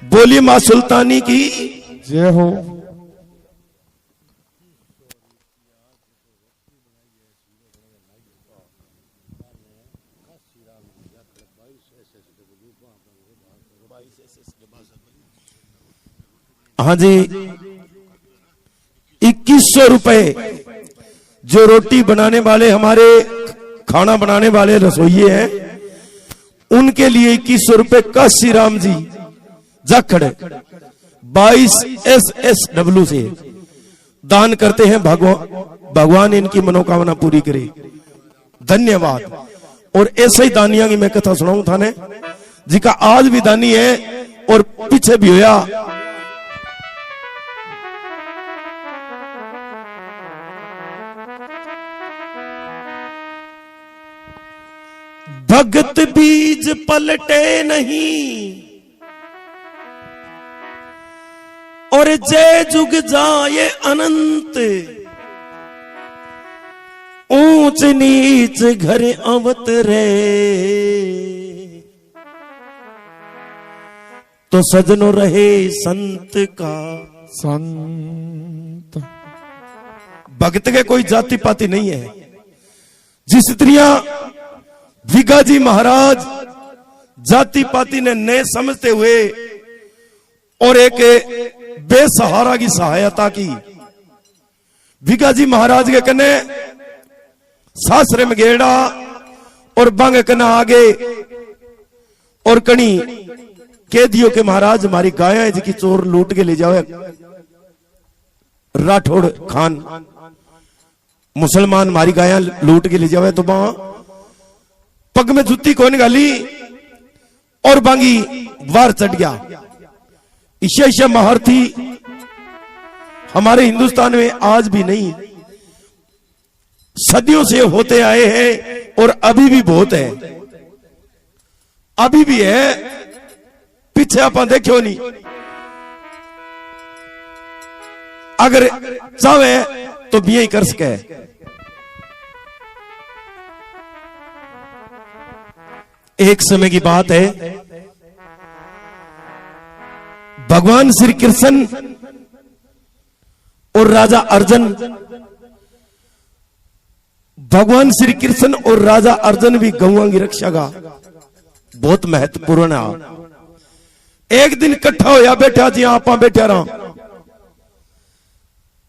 बोली मां सुल्तानी की जय हो। हाँ जी, 2100 रुपए जो रोटी बनाने वाले हमारे खाना बनाने वाले रसोइये हैं, उनके लिए 2100 रुपए काशी राम जी जाखड़ 22 SSW से दान करते हैं। भगवान इनकी मनोकामना पूरी करे। धन्यवाद। और ऐसे ही दानिया की मैं कथा सुनाऊं थाने, जिका आज भी दानी है और पीछे भी होया। भगत बीज पलटे नहीं और जय जुग जाए अनंत, ऊंच नीच घर अवतरे तो सजनो रहे संत का संत। भगत के कोई जाति पाति नहीं है। जिस स्त्रियां विगाजी महाराज जाति पाति ने न समझते हुए और एक बेसहारा की सहायता की, विगाजी महाराज के कने सासरे में गेड़ा और बंग कना आगे और कणी कैदियों के महाराज हमारी गाया है जिकी चोर लूट के ले जाओ। राठौड़ खान मुसलमान हमारी गाया लूट के ले जावे तो वहां पग में जूती को निकाली और बांगी वार चढ़ गया। ईशा महारथी हमारे हिंदुस्तान में आज भी नहीं, सदियों से होते आए हैं और अभी भी बहुत है, अभी भी है। पीछे आप देखो नहीं, अगर चाहे तो भी यही कर सके। एक समय की बात है, भगवान श्री कृष्ण और राजा अर्जुन, भगवान श्री कृष्ण और राजा अर्जुन भी गौओं की रक्षा का बहुत महत्वपूर्ण है। एक दिन इकट्ठा होया बैठा जी आप बैठा रहा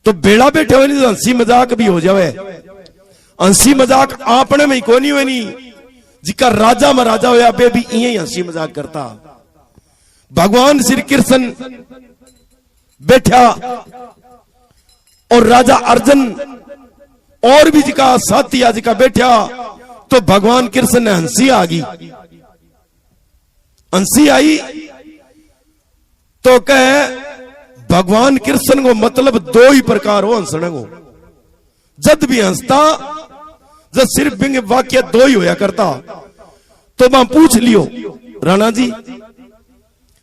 तो बेड़ा बैठे हुए नहीं, हंसी मजाक भी हो जावे। हंसी मजाक आपने में कोनी हुए नहीं, जिका राजा महाराजा होया बे भी यही हंसी मजाक करता। भगवान श्री कृष्ण बैठा और राजा अर्जुन और भी जिका साथी आज का बैठा तो भगवान कृष्ण ने हंसी आ गई। हंसी आई तो कहे भगवान कृष्ण को मतलब दो ही प्रकार हो हंसने को। जब भी हंसता जब सिर्फ बिंग वाक्य दो ही होया करता तो मैं पूछ लियो राणा जी,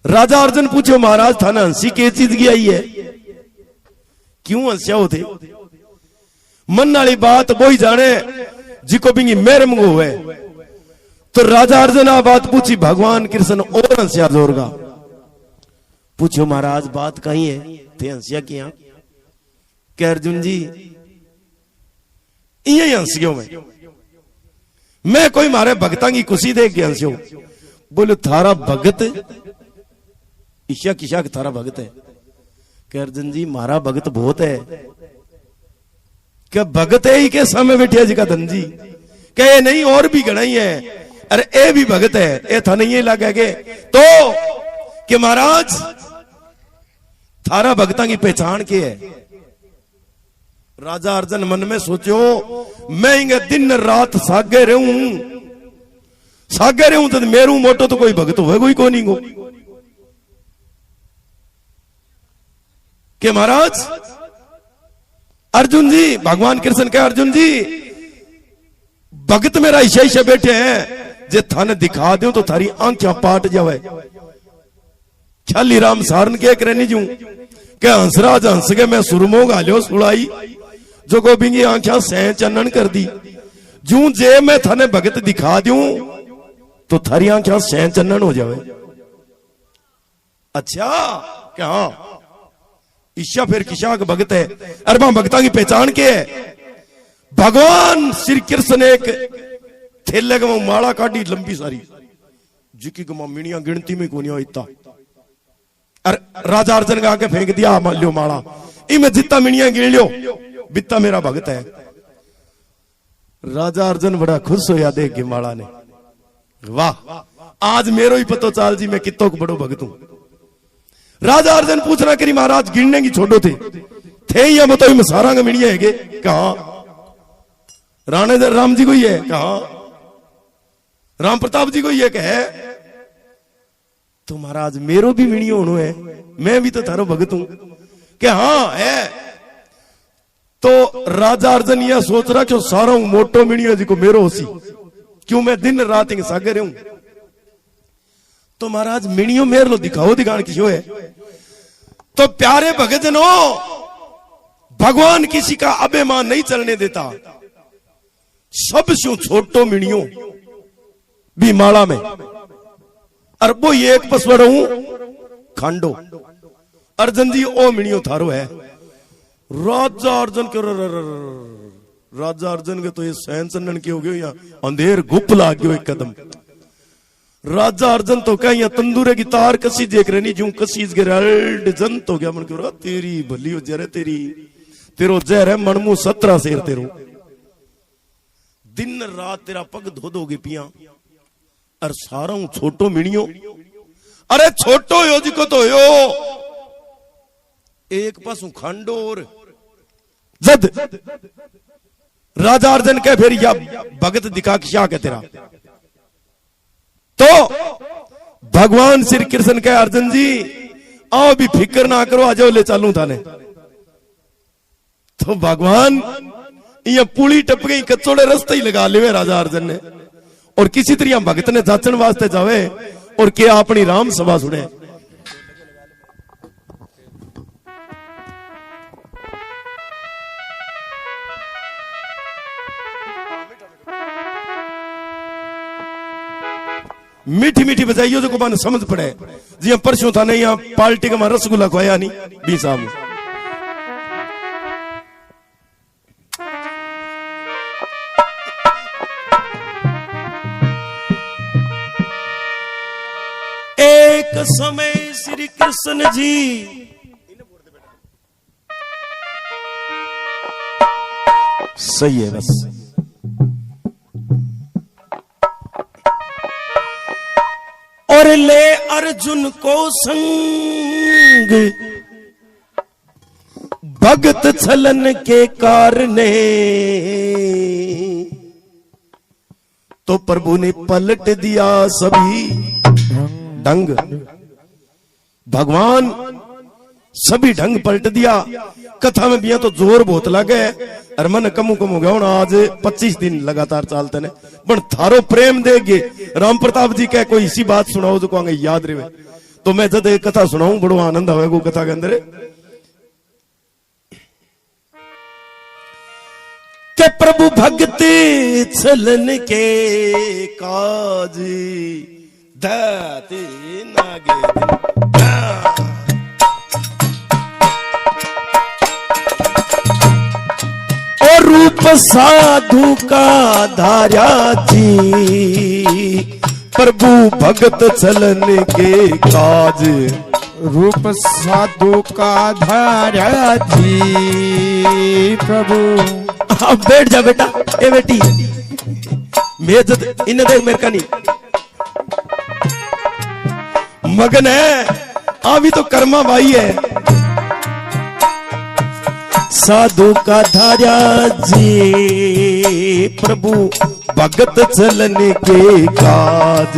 राजा अर्जुन पूछो महाराज थाना हंसी के चीज की आई है, क्यों हंस्या होते? मन वाली बात वो ही जाने जिको बिंगी मेरे मंगो हुए। तो राजा अर्जुन आ बात पूछी, भगवान कृष्ण और हंस्या जोर का। पूछो महाराज बात कहीं है थे हंसिया किया? कह अर्जुन जी यही हंसियों में मैं कोई मारे भगता की खुशी देख के हंसियो। बोलो थारा भगत ईशा किशा थारा भगत है? कह अर्जुन जी मारा भगत बहुत है। क्या भगत है ही के सामने बैठे जी का धन जी? कहे नहीं और भी गणाई है। अरे ए भी भगत है, ए था नहीं लगा के तो कि महाराज थारा भगता की पहचान के है? राजा अर्जुन मन में सोचो मैं इंगे दिन रात सागे रहूं तो मेरू मोटो तो कोई भगत हो कोई को नहीं गो के महाराज। अर्जुन जी भगवान कृष्ण कहे अर्जुन जी भगत मेरा ईशा ईशा बैठे हैं, जे थाने दिखा दो तो थारी आंखें पाट जावे। छाली राम सारन के करनी जू के हंसराज हंस के मैं सुरमो गालियो सुड़ाई जो गोबिंगी आंखें सह चनन कर दी। जू जे मैं थाने भगत दिखा दूं तो थारी आंखें सह चनन हो जावे। अच्छा क्या? हाँ, ईशा फिर किशा का भगत है। अरबा भगता की पहचान क्या है? भगवान श्री कृष्ण एक थैले का माला काटी लंबी सारी, जिकी गमा मिनिया गिनती में कोनी इतना, और राजा अर्जुन का आके फेंक दिया मान लो माला, इमें जितना मिनिया गिन लो बिता मेरा भगत है। राजा अर्जुन बड़ा खुश होया देख के माला ने, वाह आज मेरो ही पतो चाल जी मैं कितो को बड़ो भगत हूं। राजा अर्जुन पूछना करी महाराज गिनने की छोड़ो थे या बताओ में सारा का मिनिया है कहा? राणे राम जी को ही है कहा? राम प्रताप जी को ही है कहे? तो महाराज मेरो भी मिनियो होनो है, मैं भी तो थारो भगत हूं कि हाँ है। तो राजा अर्जुन यह सोच रहा कि सारा मोटो मिनियो जी को मेरो होसी, क्यों मैं दिन रात सागर हूं। तो महाराज मिनियो मेरे लो दिखाओ, दिखाने की है। तो प्यारे भगतजनों, भगवान किसी का अभिमान नहीं चलने देता, सबसे छोटो मिनियो भी माला में, और वो एक पसवड़ हूं खांडो। अर्जुन जी ओ मिनियो थारो है। राजा अर्जुन के राजा अर्जुन के तो ये सहन चंदन के हो गए, या अंधेर गुप लाग गयो एक कदम। राजा अर्जुन तो कहीं तंदूरे की तार कसी देख रहे नहीं, जू कसी जंत हो गया मन क्यों? तेरी भली हो जरे, तेरो जहर है मनमू 17 शेर तेरो, दिन रात तेरा पग धो दोगे पिया, और सारा हूं छोटो मिनियो। अरे छोटो यो जी को तो यो एक पास खंडो और जद। राजा अर्जुन कह फिर या भगत दिखा क्या कह तेरा? तो भगवान श्री कृष्ण कहे अर्जुन जी आओ भी फिक्र ना करो, आ जाओ ले चालू थाने। तो भगवान ये पुली टप गई, कचोड़े रास्ते ही लगा ले राजा अर्जुन ने, और किसी तरह भगत ने जाचन वास्ते जावे और क्या अपनी राम सभा सुने। मीठी मीठी बजाइयो जो को मन समझ पड़े, जी परसों था नहीं, यहाँ पार्टी का रसगुल्ला खोया नहीं बी साहब। एक समय श्री कृष्ण जी सही है बस। और ले अर्जुन को संग भगत छलन के कारणे, तो प्रभु ने पलट दिया सभी ढंग। भगवान सभी ढंग पलट दिया। कथा में भी तो जोर बहुत लगे, और मन कम हो गया। आज 25 दिन लगातार चालते ने, पर थारो प्रेम देगे। राम प्रताप जी कह कोई इसी बात सुनाओ जो कहेंगे याद रहे। तो मैं जब एक कथा सुनाऊं बड़ो आनंद आएगा कथा के अंदर, के प्रभु भक्ति छलन के काज दाते नागे और रूप साधु का धारा जी, प्रभु भगत छलन के काज। रूप साधु का धारा जी प्रभु। अब बैठ जा बेटा, ए बेटी मैं जब इन देख मेरे का नहीं मगन है, अभी तो कर्मा भाई है। साधु का धारा जी प्रभु भगत चलन के काज।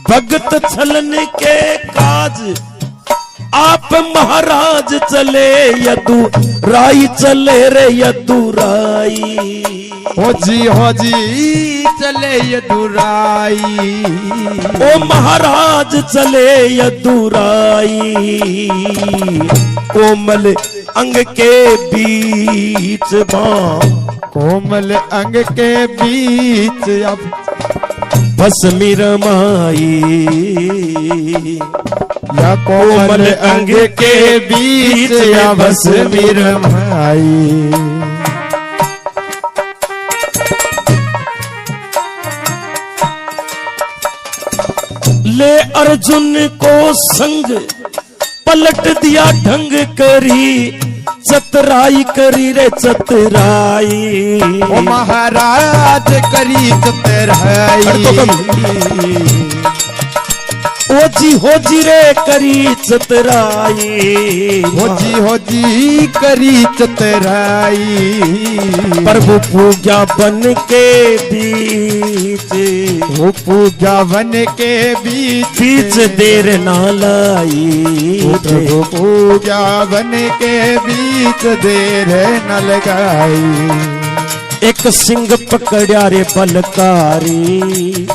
भगत चलन के काज आप महाराज चले यदु राई चले रे यदु राई। हो जी चले यदुराई। ओ महाराज चले यदुराई। कोमल अंग के बीच बाँ, कोमल अंग के बीच अब भस्मी रमाई या कोमल अंग के बीच या भस्मी रमाई। ले अर्जुन को संग पलट दिया ढंग करी चतराई करी रे चतराई। ओ महाराज करी चतराई। हो जी रे करी चतराई। हो जी करी चतराई। प्रभु पूजा बन के बीच वो पूजा बन के बीच देर ना लाई। प्रभु पूजा बन के बीच देर न लगाई। एक सिंह पकड़ा रे बलकारी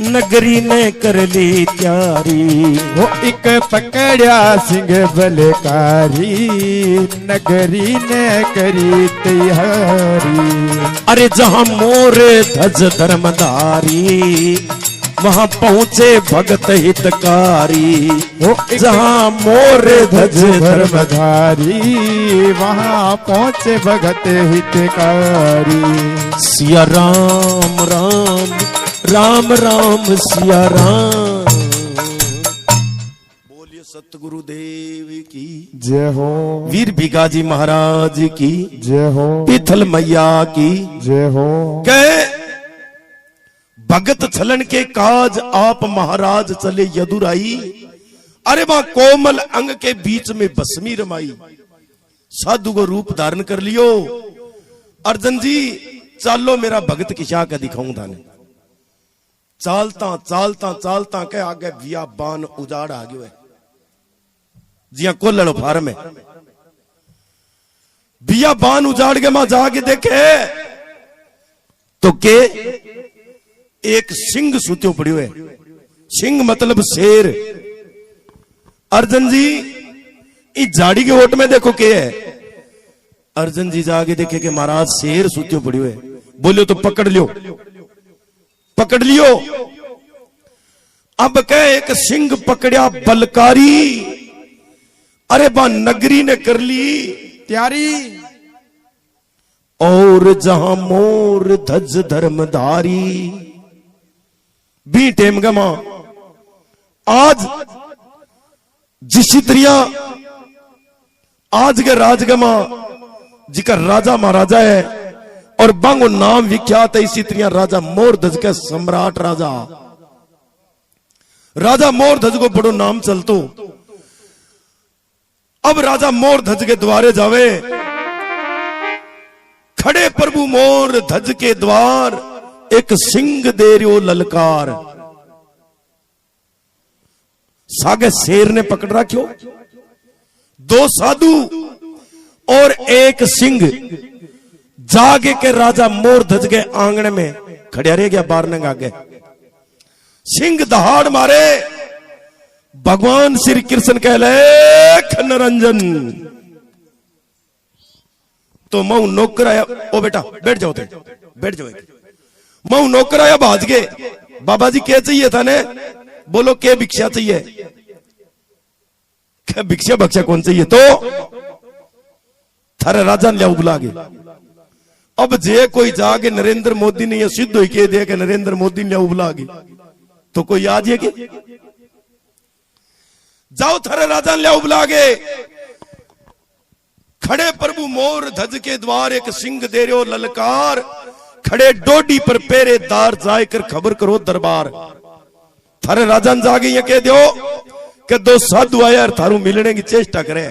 नगरी ने कर ली त्यारी। वो एक पकड़ा सिंह बलकारी नगरी ने करी तैयारी। अरे जहां मोर ध्वज धर्मधारी वहां पहुंचे भगत हितकारी। वो जहां मोर ध्वज धर्मधारी वहां पहुंचे भगत हितकारी। सिया राम राम राम राम सिया राम। बोलिए सतगुरु देव की जय हो। वीर भिगाजी महाराज की जय हो। पीथल मैया की जय हो। कहे भगत छलन के काज आप महाराज चले यदुराई। अरे वहां कोमल अंग के बीच में भस्मी रमाई। साधु को रूप धारण कर लियो। अर्जुन जी चालो मेरा भगत किसा का दिखाऊं थाने। चालता चालता चालता के आगे बियाबान उजाड़ आ गयो है जिया कोल्लड़ फार्म है। बियाबान उजाड़ के मां जाके देखे तो के एक सिंह सुत्यो पड़ियो है। सिंह मतलब शेर। अर्जुन जी इस झाड़ी के ओट में देखो के है। अर्जुन जी जाके देखे कि महाराज शेर सुत्यो पड़ियो है। बोलियो तो पकड़ लियो पकड़ लियो। अब कहे एक सिंह पकड़िया बलकारी। अरे बा नगरी ने कर ली त्यारी। और जहां मोर ध्वज धर्मधारी बी टेम गमा। आज जिसी तरिया आज के राजगमा जिका राजा महाराजा है और बांगो नाम विख्यात है। इसी तरह राजा मोरध्वज के सम्राट राजा मोरध्वज को बड़ो नाम चलतो। अब राजा मोरध्वज के द्वारे जावे खड़े प्रभु मोरध्वज के द्वार एक सिंह दे रियो ललकार। सागे शेर ने पकड़ रखियो। दो साधु और एक सिंह जागे के राजा मोरध्वज के आंगन में खड़े रह गया। बारनंग आगे सिंह दहाड़ मारे। भगवान श्री कृष्ण कह ले खनरंजन तो मऊ नौकर आया। ओ बेटा बैठ जाओ बैठ जाओ। मऊ नौकर आया भाज गए। बाबा जी क्या चाहिए था ने? बोलो क्या भिक्षा चाहिए? क्या भिक्षा भक्षा कौन चाहिए? तो थारे राजा ने लिया बुला के। अब जे कोई जाके नरेंद्र मोदी ने यह सिद्ध हो के दिया कि नरेंद्र मोदी ने बुला के तो कोई याद है कि जाओ थारे राजा ने लिया बुला के। खड़े प्रभु मोर ध्वज के द्वार एक सिंह दे रहे हो ललकार। खड़े डोडी पर पहरेदार जाकर खबर करो दरबार। थारे राजा ने जाके ये कह दो कि दो साधु आया और थारू मिलने की चेष्टा करे।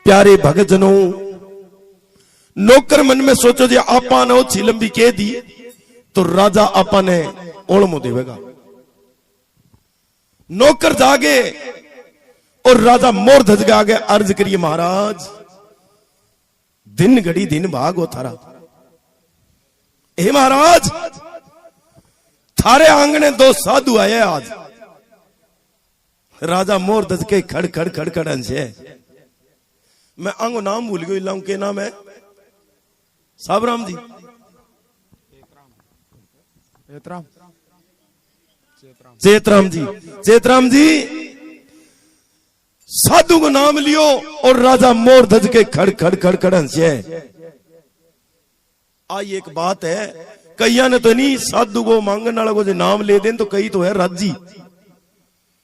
प्यारे भगतजनों नौकर मन में सोचो जे आपा ने ओछी लंबी कह दी तो राजा आपा ने ओळमो देवेगा। नौकर जागे और राजा मोरध्वज के आगे अर्ज करिए महाराज दिन घड़ी दिन भाग हो थारा। हे महाराज थारे आंगने दो साधु आए आज। राजा मोरध्वज के खड़ खड़ खड़ खड़ अंश है। मैं आंगो नाम भूल गई लाऊं के नाम है साबराम जी। चेतराम जी, चेतराम जी साधु को नाम लियो और राजा मोर धज के खड़ खड़ खड़ खड़ हंसे। आई एक बात है, कईया ने तो नहीं साधु को मांगने वाला को जो नाम ले दें तो कई तो है राजी,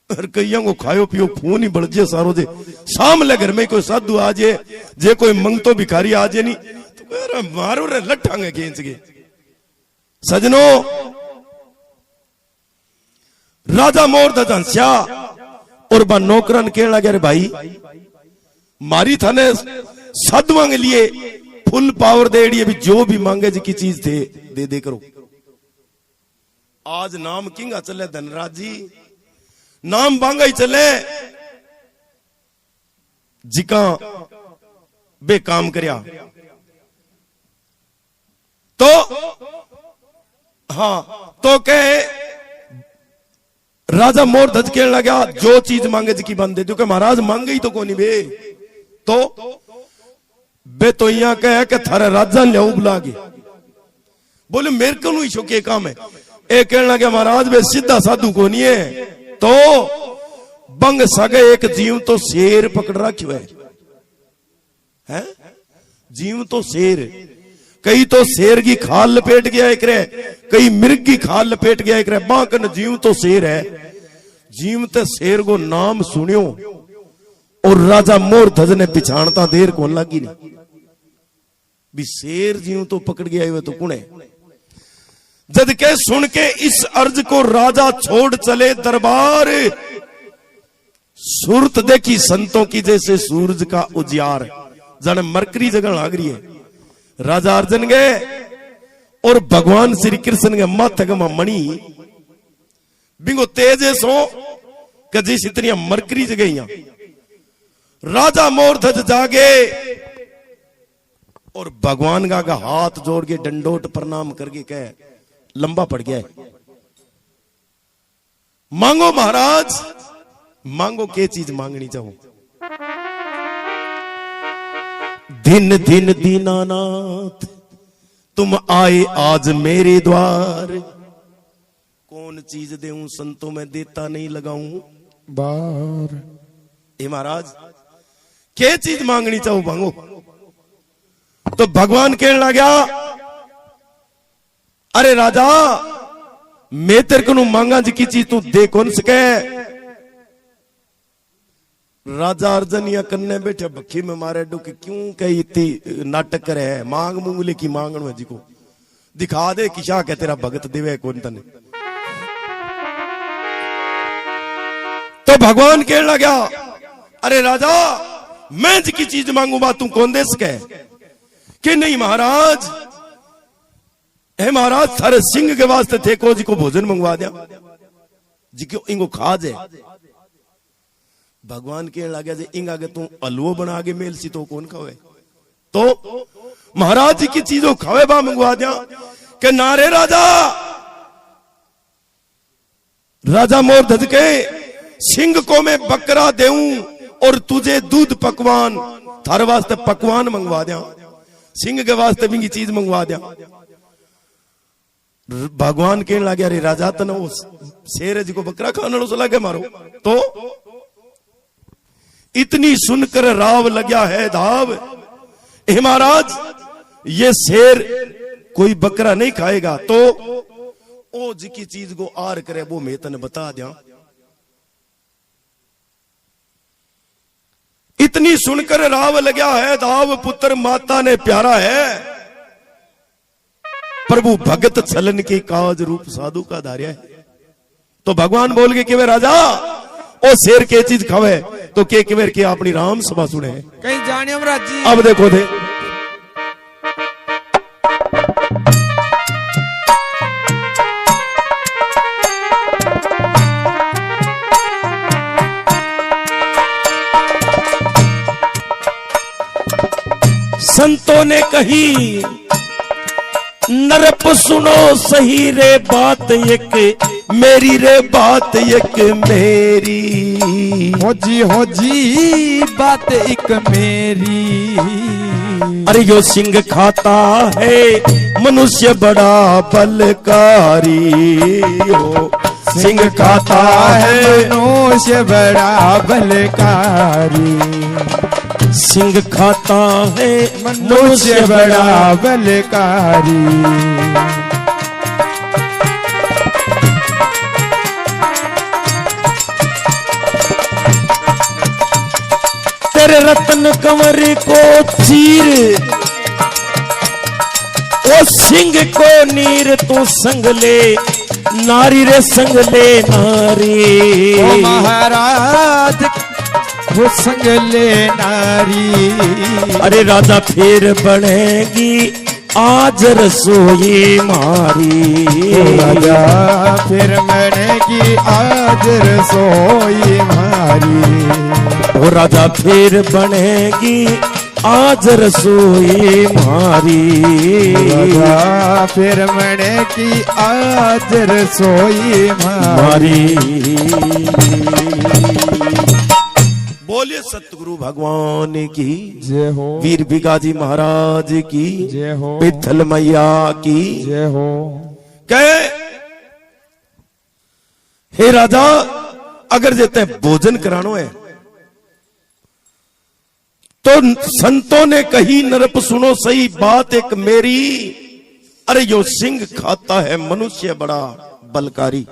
और कईया को खायो पियो खून ही बढ़ जाए सारो जे सामने घर में कोई साधु आ जाए, जे कोई मंगतो भिखारी आ जाए नहीं तो मारो रे लट्ठांगे खींच के। सजनो राजा मोर धज हंस्या और बा नौकरन कहने लगे रे भाई मारी थाने साधुआ के लिए फुल पावर दे दी, अभी जो भी मांगे जी की चीज थे दे दे करो। आज नाम किंगा चले धनराज जी, नाम बांगा ही चले जिका बेकाम करया तो हाँ तो कहे राजा मोर धज कहने लगा जो चीज मांगे जी की बंद दे दो। कि महाराज मांगे ही तो कोनी बे, तो बे तो यहाँ कहे कि थारे राजा ले बुला के। बोले मेरे को नहीं शोके काम है। ए कहने लगे महाराज बे सीधा साधु को नहीं है, तो बंग सगे एक जीव तो शेर पकड़ रखियो है? जीव तो शेर, कई तो शेर की खाल लपेट गया एक रे, कई मिर्ग की खाल लपेट गया एक रे, बाकन जीव तो शेर है। जीव ते शेर को नाम सुनियो और राजा मोर धज ने पिछाणता देर को लगी नहीं भी शेर जीव तो पकड़ गया हुआ तो कुणे। जद के सुन के इस अर्ज को राजा छोड़ चले दरबार, सूरत देखी संतों की जैसे सूरज का उजियार, जाने मरकरी जगह लाग रही है। राजा अर्जन गए और भगवान श्री कृष्ण के माथे का मणि बिंगो तेजे सो कि जिस इतनी मरकरी जगह राजा मोर धज जागे और भगवान का हाथ जोड़ के डंडोट प्रणाम करके कहे लंबा पड़ गया है, मांगो महाराज मांगो के चीज मांगनी चाहो। दिन दिन दीनानाथ तुम आए आज मेरे द्वार, कौन चीज देऊं संतों में देता नहीं लगाऊं बार। हे महाराज के चीज मांगनी चाहो मांगो। तो भगवान कहने लगा अरे राजा मैं तेरे को मांगा जी की चीज तू दे कौन सके। राजा अर्जन या कन्ने बैठे बखी में मारे डुक क्यों कही इतनी नाटक करे है, मांग मूंगले की मांगण में जी को दिखा दे किशा के तेरा भगत देवे कौन तने। तो भगवान कहने लगा अरे राजा मैं जी की चीज मांगूंगा तू कौन दे सके। कि नहीं महाराज, हे महाराज थारे सिंह के वास्ते थे को जी को भोजन मंगवा दिया जी को इनको खा जाए। भगवान के लगे जे इंग आगे तू अलवो बना के मेल सी तो कौन खावे। तो महाराज जी की चीजों खावे बा मंगवा दिया। कि नारे राजा, राजा मोर धज के सिंह को मैं बकरा देऊं और तुझे दूध पकवान, थारे वास्ते पकवान मंगवा दिया, सिंह के वास्ते भी चीज मंगवा दिया। भगवान कहने लगे अरे राजा तन वो शेर जी को बकरा खाने लो लगे मारो। तो इतनी सुनकर राव लग्या है धाव, हे महाराज ये शेर कोई बकरा नहीं खाएगा, तो ओ जी की चीज को आर करे वो मैं तने बता दिया। इतनी सुनकर राव लग्या है धाव, पुत्र माता ने प्यारा है, प्रभु भगत छलन के काज रूप साधु का धार्या है। तो भगवान बोल के वे राजा ओ शेर के चीज खावे तो के वेर के अपनी राम सभा सुने कहीं जाने हमराज जी। अब देखो थे संतों ने कही नरप सुनो सही रे बात एक मेरी रे बात एक मेरी, हो जी बात एक मेरी। अरे यो सिंह खाता है मनुष्य बड़ा बलकारी, यो सिंह खाता है मनुष्य बड़ा बलकारी, सिंह खाता है मनुष्य बड़ा बलकारी। तेरे रत्न कंवर को चीर, ओ सिंह को नीर तू संग ले, नारी रे संग ले नारी। ओ महाराज वो संग ले नारी, अरे राजा फिर बनेगी आज रसोई मारी, राजा फिर बनेगी आज रसोई मारी, ओ राजा फिर बनेगी आज रसोई मारी, राजा फिर बनेगी आज रसोई मारी। बोलिए सतगुरु भगवान की जय हो, वीर भिखाजी महाराज की जय हो, विठल मैया की जय हो। कहे हे राजा, अगर जेते भोजन करानो है तो संतों ने कही नरप सुनो सही बात एक मेरी, अरे यो सिंह खाता है मनुष्य बड़ा बलकारी,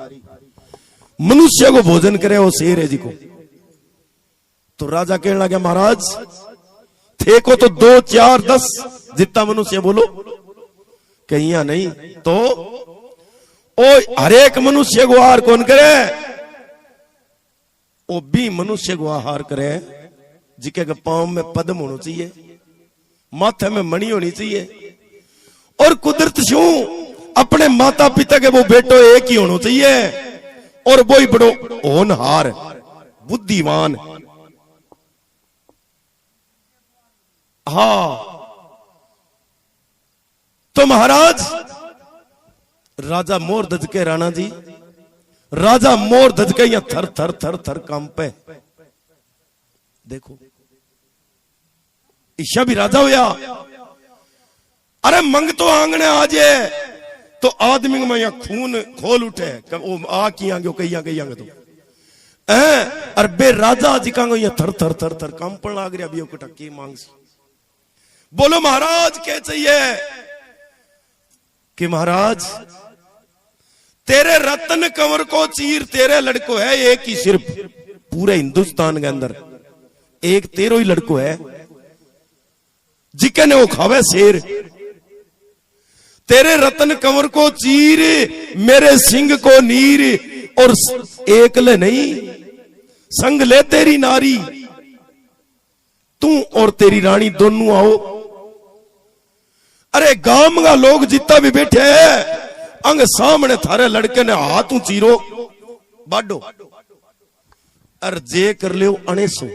मनुष्य को भोजन करे वो शेर है जी को। तो राजा कहने लगे महाराज थे को तो 2 4 10 जितना मनुष्य बोलो, कहिया नहीं तो ओ हरेक मनुष्य को आहार कौन करे, वो भी मनुष्य को आहार करे जिके के पांव में पद्म होना चाहिए, माथे में मणि होनी चाहिए, और कुदरत शू अपने माता पिता के वो बेटो एक ही होना चाहिए, और वो ही बड़ो होनहार बुद्धिमान। हाँ तो महाराज राजा मोर धज के राणा जी, राजा मोर धज के यहां थर थर थर थर कांपे। देखो ईशा भी राजा होया, अरे मंग तो आंगने आ जाए तो आदमी में यहां खून खोल उठे, वो आ की आगे कई आगे आगे तो अरे बे राजा जी का यहां थर थर थर थर कांपन लाग रहा भी की मांग सी। बोलो महाराज क्या चाहिए कि महाराज तेरे रत्न कंवर को चीर, तेरे लड़को है एक ही सिर्फ पूरे हिंदुस्तान के अंदर एक तेरो ही लड़को है जिके ने वो खावे शेर, तेरे रत्न कंवर को चीर मेरे सिंह को नीर, और एक ले नहीं संग ले तेरी नारी, तू और तेरी रानी दोनों आओ। अरे गांव का लोग जितना भी बैठे हैं अंग सामने थारे लड़के ने हाथ चीरो बाडो, अरे जे कर ले अणेसो,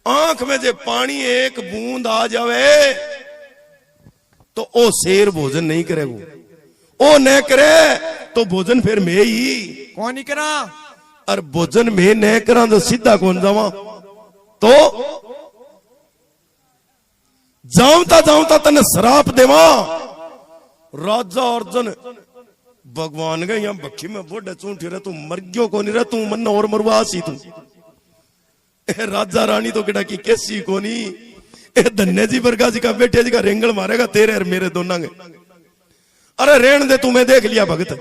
आंख में जे पानी एक बूंद आ जावे तो ओ शेर भोजन नहीं करेगा, ओ न करे तो भोजन फिर मैं ही कौन ही करा, और भोजन में न करा तो सीधा कौन जावा, तो जाऊता तने शराप देवा। राजा अर्जुन भगवान के यहां बखी में बोडे चूंठी रहे, तू मर गयो को नहीं रहे, तू मन और मरवासी तू। राजा रानी तो किड़ा की कैसी कोनी, धन्य जी बरगा जी का बेटे जी का रेंगल मारेगा तेरे और मेरे दोनों के। अरे रेण दे तुम्हें देख लिया भगत।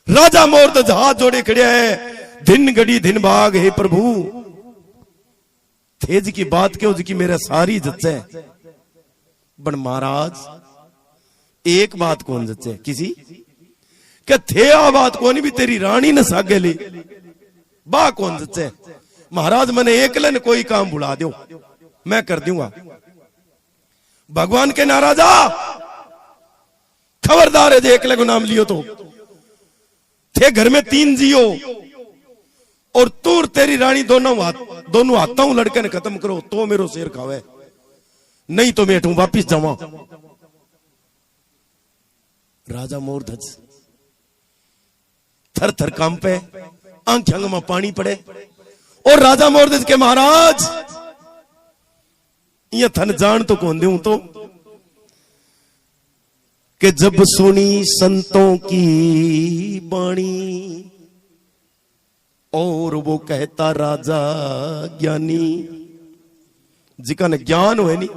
राजा मोर तो हाथ जोड़े खड़े है, दिन घड़ी दिन भाग, हे प्रभु थे जी की बात क्यों जी की मेरा सारी जच्चे बन महाराज एक बात कौन जच्चे किसी क्या थे आ बात कौन भी तेरी रानी ने सागे ली बा कौन जच्चे। महाराज मैंने एकले ने कोई काम बुला दो मैं कर दूंगा। भगवान के नाराजा खबरदार है जो एकले को नाम लियो तो थे घर में 3 जियो और तू तेरी रानी दोनों हाथों लड़के ने खत्म करो तो मेरो शेर खावे, नहीं तो मैं हटू वापिस जावा। राजा मोरध्वज थर थर कांपे, आंखों में पानी पड़े और राजा मोरध्वज के महाराज ये थन जान तो कौन दूं तो कि जब सुनी संतों की बाणी और वो कहता राजा ज्ञानी, जिका ने ज्ञान हुए नहीं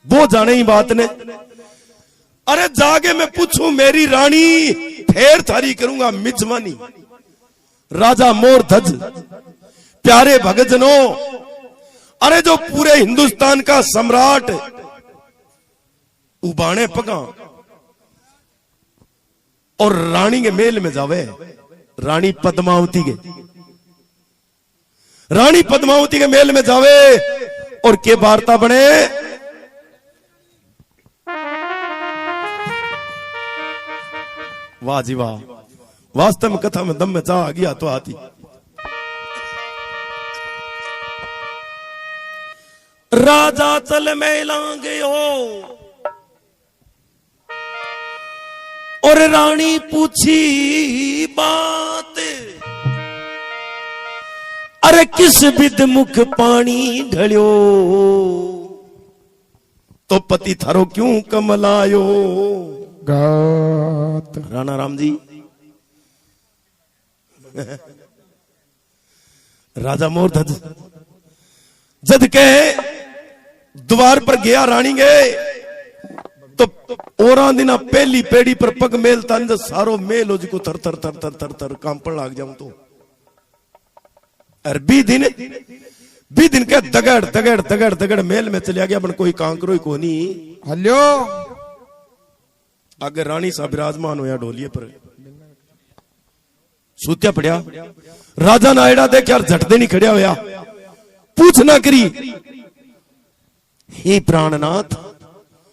वो जाने ही बात ने। अरे जागे मैं पूछूं मेरी रानी, फेर थारी करूंगा मिजमानी। राजा मोर ध्वज प्यारे भगतजनों, अरे जो पूरे हिंदुस्तान का सम्राट उबाने पगा और रानी के मेल में जावे, रानी पद्मावती के मेल में जावे और के वार्ता बने। वाह जी वाह, वास्तव में कथा में दम में चाह गया तो आती। राजा चल मेलांगे हो और रानी पूछी बात, अरे किस विध मुख पानी ढलियो, तो पति थारो क्यों कमलायो। गात राणा राम जी राजा मोर ध्वज जद के द्वार पर गया रानी गए तो ओरा दिना पहली पेड़ी पर पग मेलता सारो मेल हो जिको थर थर थर थर थर थर कांपण लाग जाऊं तो। और बी दिन के दगड़ दगड़ दगड़ दगड़ मेल में चलिया गया, बन कोई कांकरो ही कोनी। हल्यो अगर रानी सा विराजमान होया ढोलिए पर सूत्या पड़िया। राजा नायड़ा देख यार झट देनी खड़िया होया, पूछ ना करी। हे प्राणनाथ,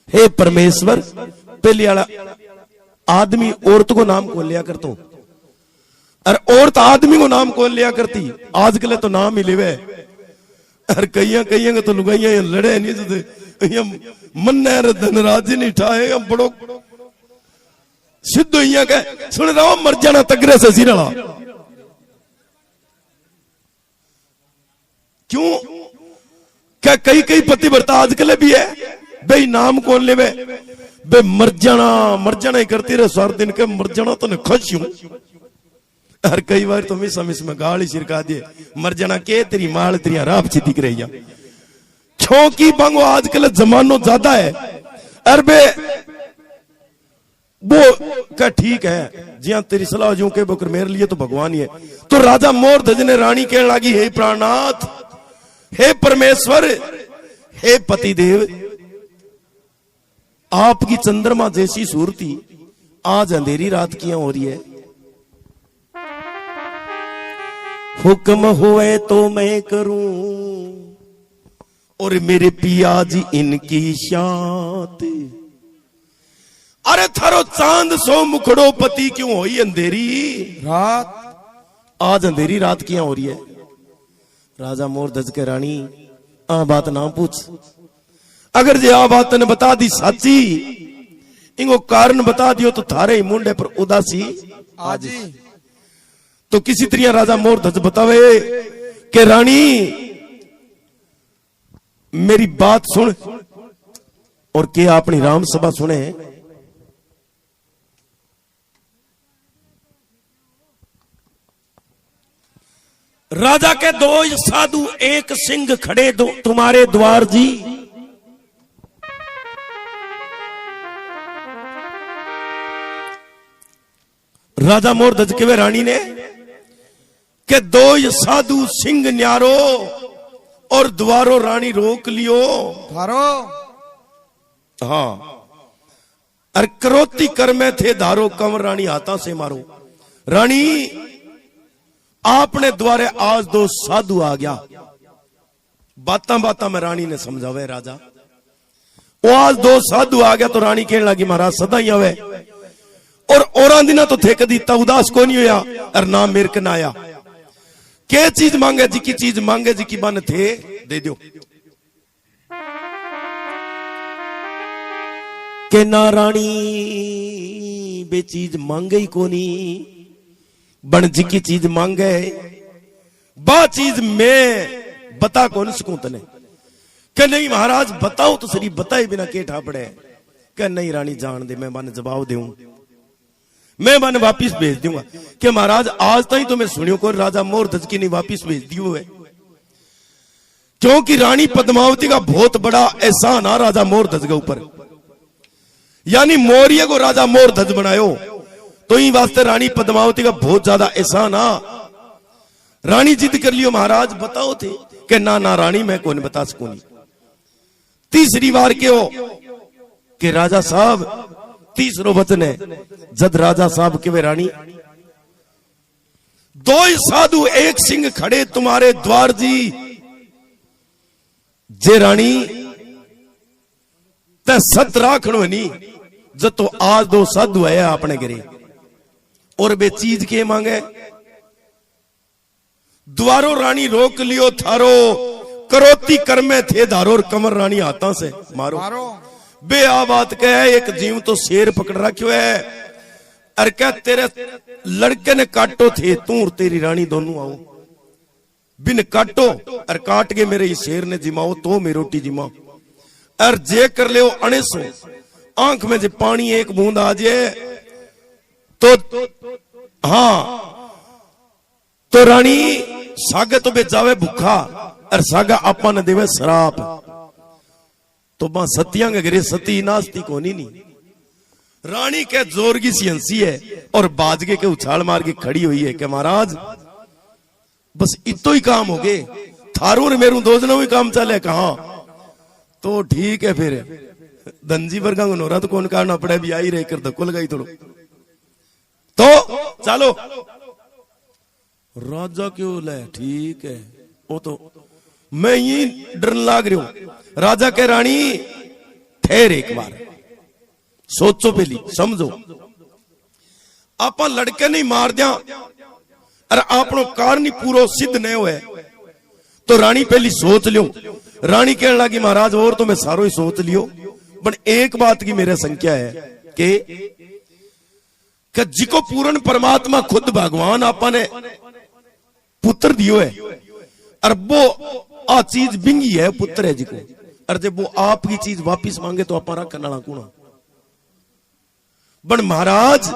हे परमेश्वर, पहले वाला आदमी औरत को नाम कौन लिया करतो, और औरत आदमी को नाम कौन लिया करती। आजकल तो नाम ही लेवे, और कईया के तो लुगाइया लड़े नहीं मन धनराज नहीं ठाए बड़ो सिद्ध कह सुन रहा हूं मर जाना तगड़े से सिरला। क्यों क्या कई पतिव्रता आजकल भी है भाई नाम कौन लेवे बे मर जाना ही करती रहे सार दिन के मर जाना तो खुश हूं। हर कई बार तो मिस में गाली छिड़का दिए मर जाना के तेरी माल तेरी राप सी दिख रही है। क्योंकि बंगो आजकल जमानो ज्यादा है। अरे वो क्या ठीक है जिया तेरी सलाह जो के बकर मेरे लिए तो भगवान ही है। तो राजा मोर ध्वज ने रानी कहने लगी, हे प्राणनाथ, हे परमेश्वर, हे पतिदेव, आपकी चंद्रमा जैसी सूरती आज अंधेरी रात किया हो रही है, हुक्म हुए तो मैं करूं और मेरे पिया जी इनकी शात। अरे थारो चांद सो मुखड़ो पति क्यों होई अंधेरी रात, आज अंधेरी रात क्या हो रही है। राजा मोर ध्वज के रानी आ बात ना पूछ, अगर जे आ बात ने बता दी साची इनको कारण बता दियो तो थारे ही मुंडे पर उदासी आज। तो किसी तरह राजा मोर ध्वज बतावे कि रानी मेरी बात सुन और क्या अपनी राम सभा सुने। राजा के दो साधु एक सिंह खड़े दो तुम्हारे द्वार जी, राजा मोर ध्वज के वे रानी ने के दो साधु सिंह न्यारो और द्वारो रानी रोक लियो थारो। हाँ अरे करोती कर में थे धारो कंवर रानी हाथा से मारो। रानी आपने द्वारे आज दो साधु आ गया, बाता में रानी ने समझावे राजा वो आज दो साधु आ गया। तो रानी कहने लगी महाराज सदा ही आवे और दिना तो थे कदी इतना उदास को नहीं होया और ना मेरे के ना आया। के चीज मांगे जी की चीज मांगे जी की बन थे दे दो के ना रानी बे चीज मांगे ही कोनी बन जी की चीज मांगे बा चीज मैं बता कौन सकूं तने कि नहीं महाराज बताओ तो सही, बताए बिना के ठापड़े। कि नहीं रानी जान दे, मैं मन जवाब दूं, मैं मन वापिस भेज दूंगा। कि महाराज आज तक तो मैं सुनियो को राजा मोरध्वज की नहीं वापिस भेज दियो है, क्योंकि रानी पद्मावती का बहुत बड़ा एहसान आ राजा मोरध्वज के ऊपर, यानी मौर्य को राजा मोरध्वज बनायो, तो इन वास्ते रानी पद्मावती का बहुत ज्यादा एहसान आ। रानी जिद कर लियो महाराज बताओ थे। कि ना ना रानी मैं कौन बता सकूं। तीसरी बार क्यों कि राजा साहब, तीसरो वचन है, जद राजा साहब के वे रानी, दो ही साधु एक सिंह खड़े तुम्हारे द्वार जी, जे रानी ते सत राखण नहीं, जब तो आज दो साधु है अपने घरे, और वे चीज के मांगे, द्वारो रानी रोक लियो थारो, करोती कर में थे धारो, और कमर रानी हाथा से मारो। बे आ बात कह, एक जीव तो शेर पकड़ रखियो है, अर क्या तेरे लड़के ने काटो थे, तू और तेरी रानी दोनों आओ, बिन काटो और काट के मेरे इस शेर ने जिमाओ तो मेरी रोटी जिमाओ, और जे कर ले अणेसो आंख में जे पानी एक बूंद आ जाए तो हाँ, तो रानी सागे तो बेचावे भूखा, और सागा आपा न देवे शराब, तो मां सतिया के घरे सती नास्ती कोनी नहीं। रानी के जोर की सी हंसी है, और बाजगे के उछाल मार के खड़ी हुई है कि महाराज बस इतो ही काम हो गए, थारू और मेरू दो जनों ही काम चले। कहा तो ठीक है, फिर धनजी वर्गा को नोरा तो कौन करना पड़े, भी आई रहकर धक्को लगाई थोड़ो, तो चलो राजा क्यों ले, ठीक है, वो तो मैं ही डरन लाग रही हूं। राजा के रानी ठहर एक बार, सोचो पहली, समझो, आप लड़के नहीं मार दिया और आपनो कारण पूरा सिद्ध नहीं हुए, तो रानी पहली सोच लियो। रानी कहने लगी महाराज और तो मैं सारो ही सोच लियो, पर एक बात की मेरे संख्या है कि जिको पूर्ण परमात्मा खुद भगवान आपा ने पुत्र दियो है, और वो आ चीज बिंगी है, पुत्र है जिको, और जब वो आपकी चीज वापिस मांगे तो आप रखने वाला कौन? बन महाराज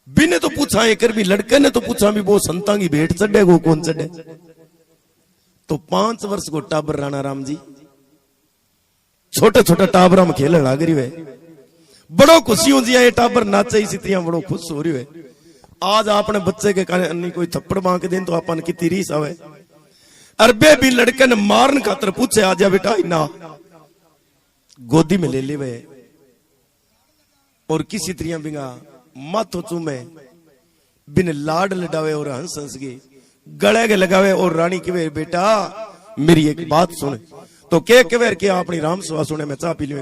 बिने तो पूछा एक भी, लड़के ने तो पूछा भी वो संता की भेंट चढ़े वो कौन चढ़े, तो 5 वर्ष को टाबर राणा राम जी छोटे छोटे टाबरा में खेलने लग रही है, बड़ो खुशी हो जी, ये टाबर नाचे इसी तरह बड़ो खुश हो रही है। आज आपने बच्चे के कारण कोई थप्पड़ मांग दें तो अपन की रीस आवे, अरबे भी लड़के ने मारन खातर पूछे आ जा बेटा, ना गोदी में ले ले वे, और किसी तरह बिंगा माथो चूमे, बिन लाड लडावे और हंस हंस के गले के लगावे, और रानी के बेटा मेरी एक बात सुन, तो के अपनी राम सभा सुने, मैं चाह पी लू।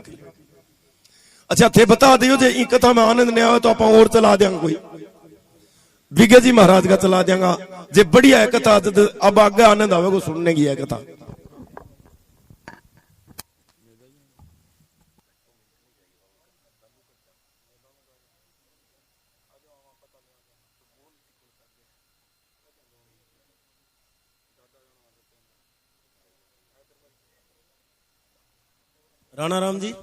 अच्छा थे बता दियो जे ई कथा में आनंद नहीं आवे तो आप और चला देंगे, कोई विगे जी महाराज का चला देंगा, जे बढ़िया है कथा, अब आगे आनंद आवे को सुनने की है कथा। राणा राम जी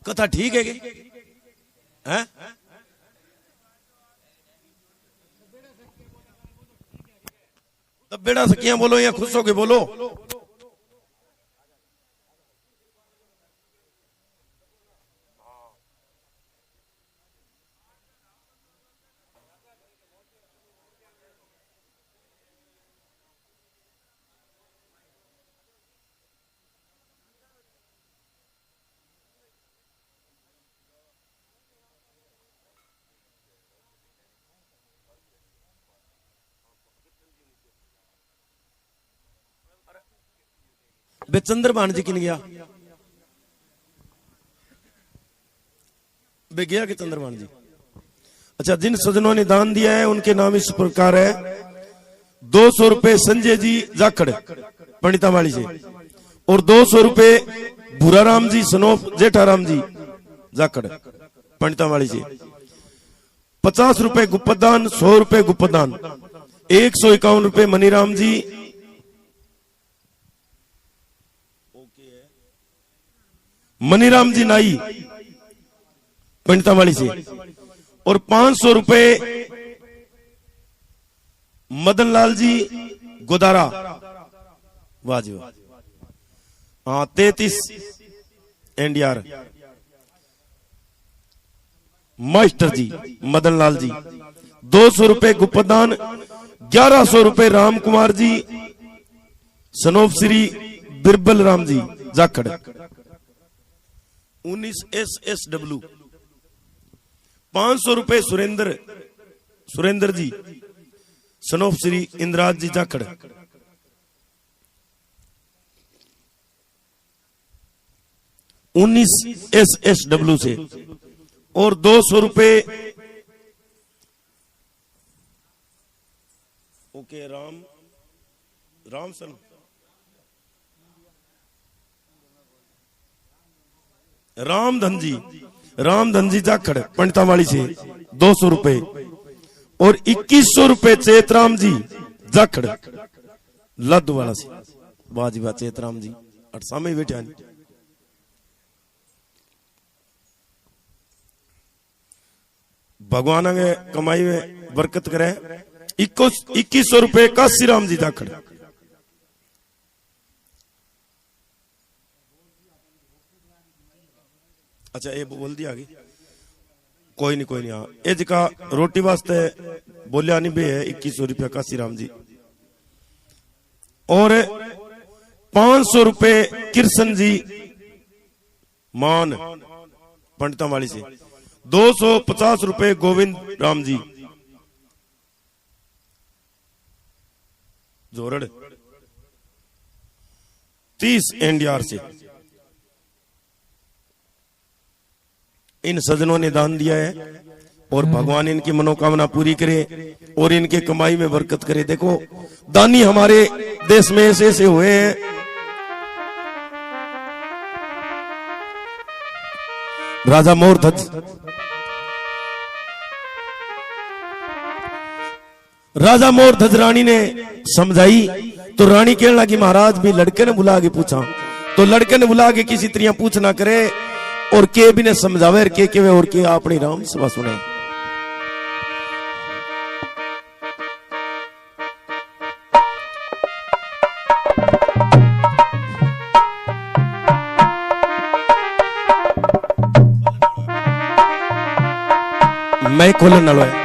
कथा ठीक है कि हैं? तब बेड़ा सकिया बोलो या खुश होके बोलो। बे चंद्रभान जी किन गया, बे गया कि चंद्रभान जी? अच्छा, जिन सज्जनों ने दान दिया है उनके नाम इस प्रकार है, 200 रुपए संजय जी जाखड़ पंडितावाली से, और 200 रुपए भूराराम जी सनोफ जेठाराम जी जाखड़ पंडितावाली से, 50 रुपए गुप्तदान, 100 रुपए गुप्तदान, 151 रुपए मनीराम जी मनीराम जी नाई पंडितावाली से, और 500 रुपए मदन लाल जी गोदारा, वाह जी वाह। हाँ 33 एनडीआर मास्टर जी मदन लाल जी, 200 रुपए गुप्तदान, 1100 रुपए राम कुमार जी, सनोप श्री बिरबल राम जी जाखड़, 19 SSW, 500 रुपए सुरेंद्र जी, सनोप श्री इंद्राज जी जाखड़, 19 SSW से, और 200 रुपए ओके राम सन रामधन जी जाखड़ पंडितावाली से 200 रुपए, और 2100 रुपए चेतराम जी जाखड़ लद्दू वाला से, वाह जी वाह चेतराम जी और सामने ही बैठे। भगवान के कमाई में बरकत करे। 2100 रुपए काशीराम जी जाखड़, अच्छा ये बोल दिया आगे, कोई नहीं हाँ ये जगह रोटी वास्ते बोलिया नहीं भी है 2100 रुपया काशीराम जी, और 500 रुपए कृष्ण जी मान पंडितावाली से, 250 रुपए गोविंद राम जी जोरड़ 30 एनडीआर से। इन सज्जनों ने दान दिया है और भगवान इनकी मनोकामना पूरी करे और इनके कमाई में बरकत करे। देखो दानी हमारे देश में ऐसे ऐसे हुए हैं, राजा मोरध्वज, राजा मोरध्वज रानी ने समझाई तो रानी कहने लगी महाराज भी लड़के ने बुला के पूछा, तो लड़के ने बुला के किसी तरह पूछ ना करे और के भी ने समझावे और के अपनी राम सभा सुने। मैं खोलन नालो है।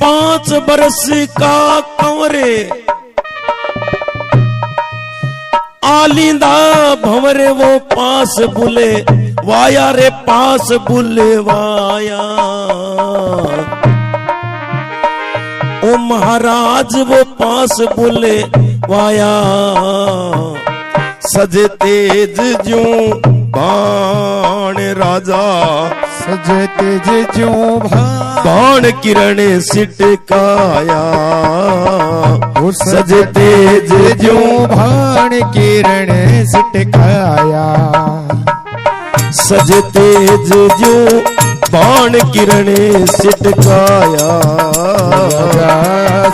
5 बरस का कंवरे आलिंदा भंवरे वो पास बुले वाया रे पास बुले वाया, ओ महाराज वो पास बुले वाया, सजे तेज जू बाण राजा, सजे तेज जू बाण किरण सिटकाया, सजे तेज जू बाण किरण सिटकाया, सजे तेज जू बाण किरण सिटकाया,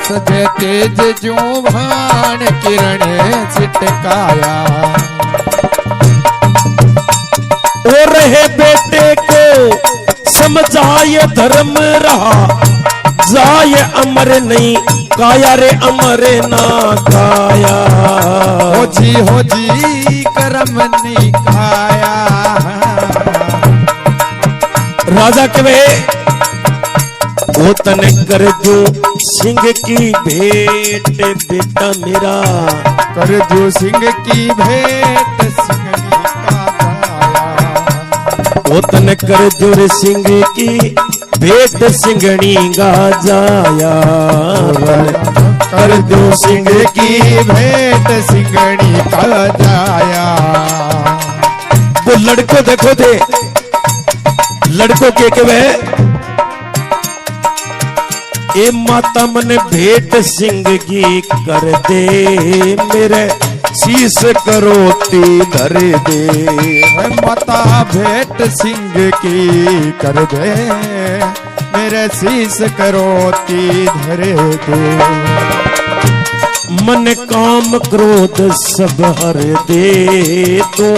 सजे तेज जू बाण किरण सिटकाया। ओ रहे बेटे को समझाए धर्म रहा, जाय अमर नहीं काया रे अमर ना काया, हो जी करम नहीं खाया। राजा कहे वो तने कर दो सिंह की भेंट बेटा मेरा, कर दो सिंह की भेंट सिंह का वो तन कर दो रे सिंह की भेंट सिंगनी गा जाया, कर दो सिंह की भेंट सिंगनी का जाया। वो लड़को देखो थे लड़को के वे ए माता मन भेंट सिंह की कर दे मेरे शीश करोती धर दे, माता भेंट सिंह की कर दे मेरे शीश करोती धर दे। मन काम क्रोध सब हर दे, तू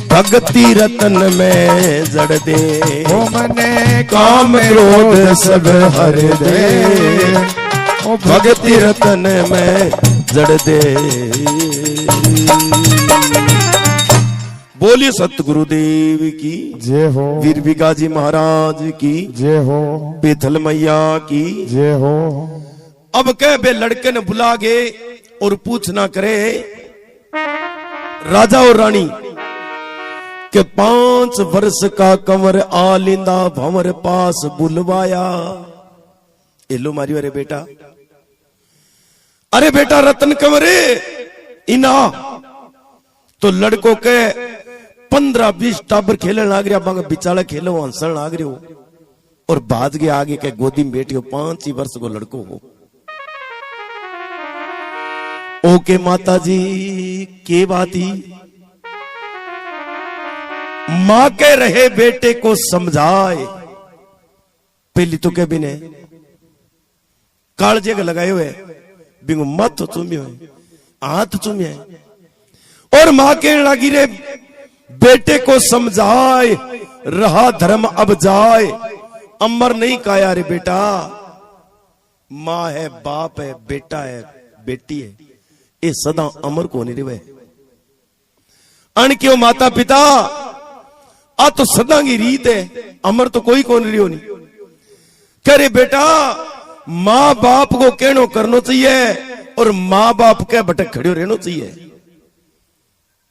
भक्ति रतन में जड़ दे। ओ मने काम क्रोध सब हर दे, ओ भक्ति रतन में जड़ दे। बोलिए सतगुरुदेव की जय हो, वीर बिगाजी महाराज की जय हो, पेथल मैया की जय हो। अब कह बे लड़के ने बुला गए और पूछना करे राजा और रानी के 5 वर्ष का कंवर आलिंदा भंवर पास बुलवाया। एलो मारियो, अरे बेटा, अरे बेटा रतन कंवरे इना। तो लड़कों के 15-20 टाबर खेलने लाग रहा, बांग बिचाला खेलो हंसन लाग रहे हो और भाज के आगे के गोदी में बैठे हो 5 ही वर्ष को लड़को हो। ओके माता जी के बात ही मां के रहे बेटे को समझाए। पहली तो के बिने कालजे के लगाए हुए बिंगु मत चूमियो हाथ चूमिया और मां के लगी रे बेटे को समझाए, रहा धर्म अब जाए, अमर नहीं काया रे बेटा। मां है, बाप है, बेटा है, बेटी है, ये सदा अमर को नहीं रहे। अन क्यों माता पिता आ तो सदा की रीत है, अमर तो कोई कौन रही होनी। कह रे बेटा मां बाप को कहनो करना चाहिए और मां बाप के भटक खड़े रहना चाहिए।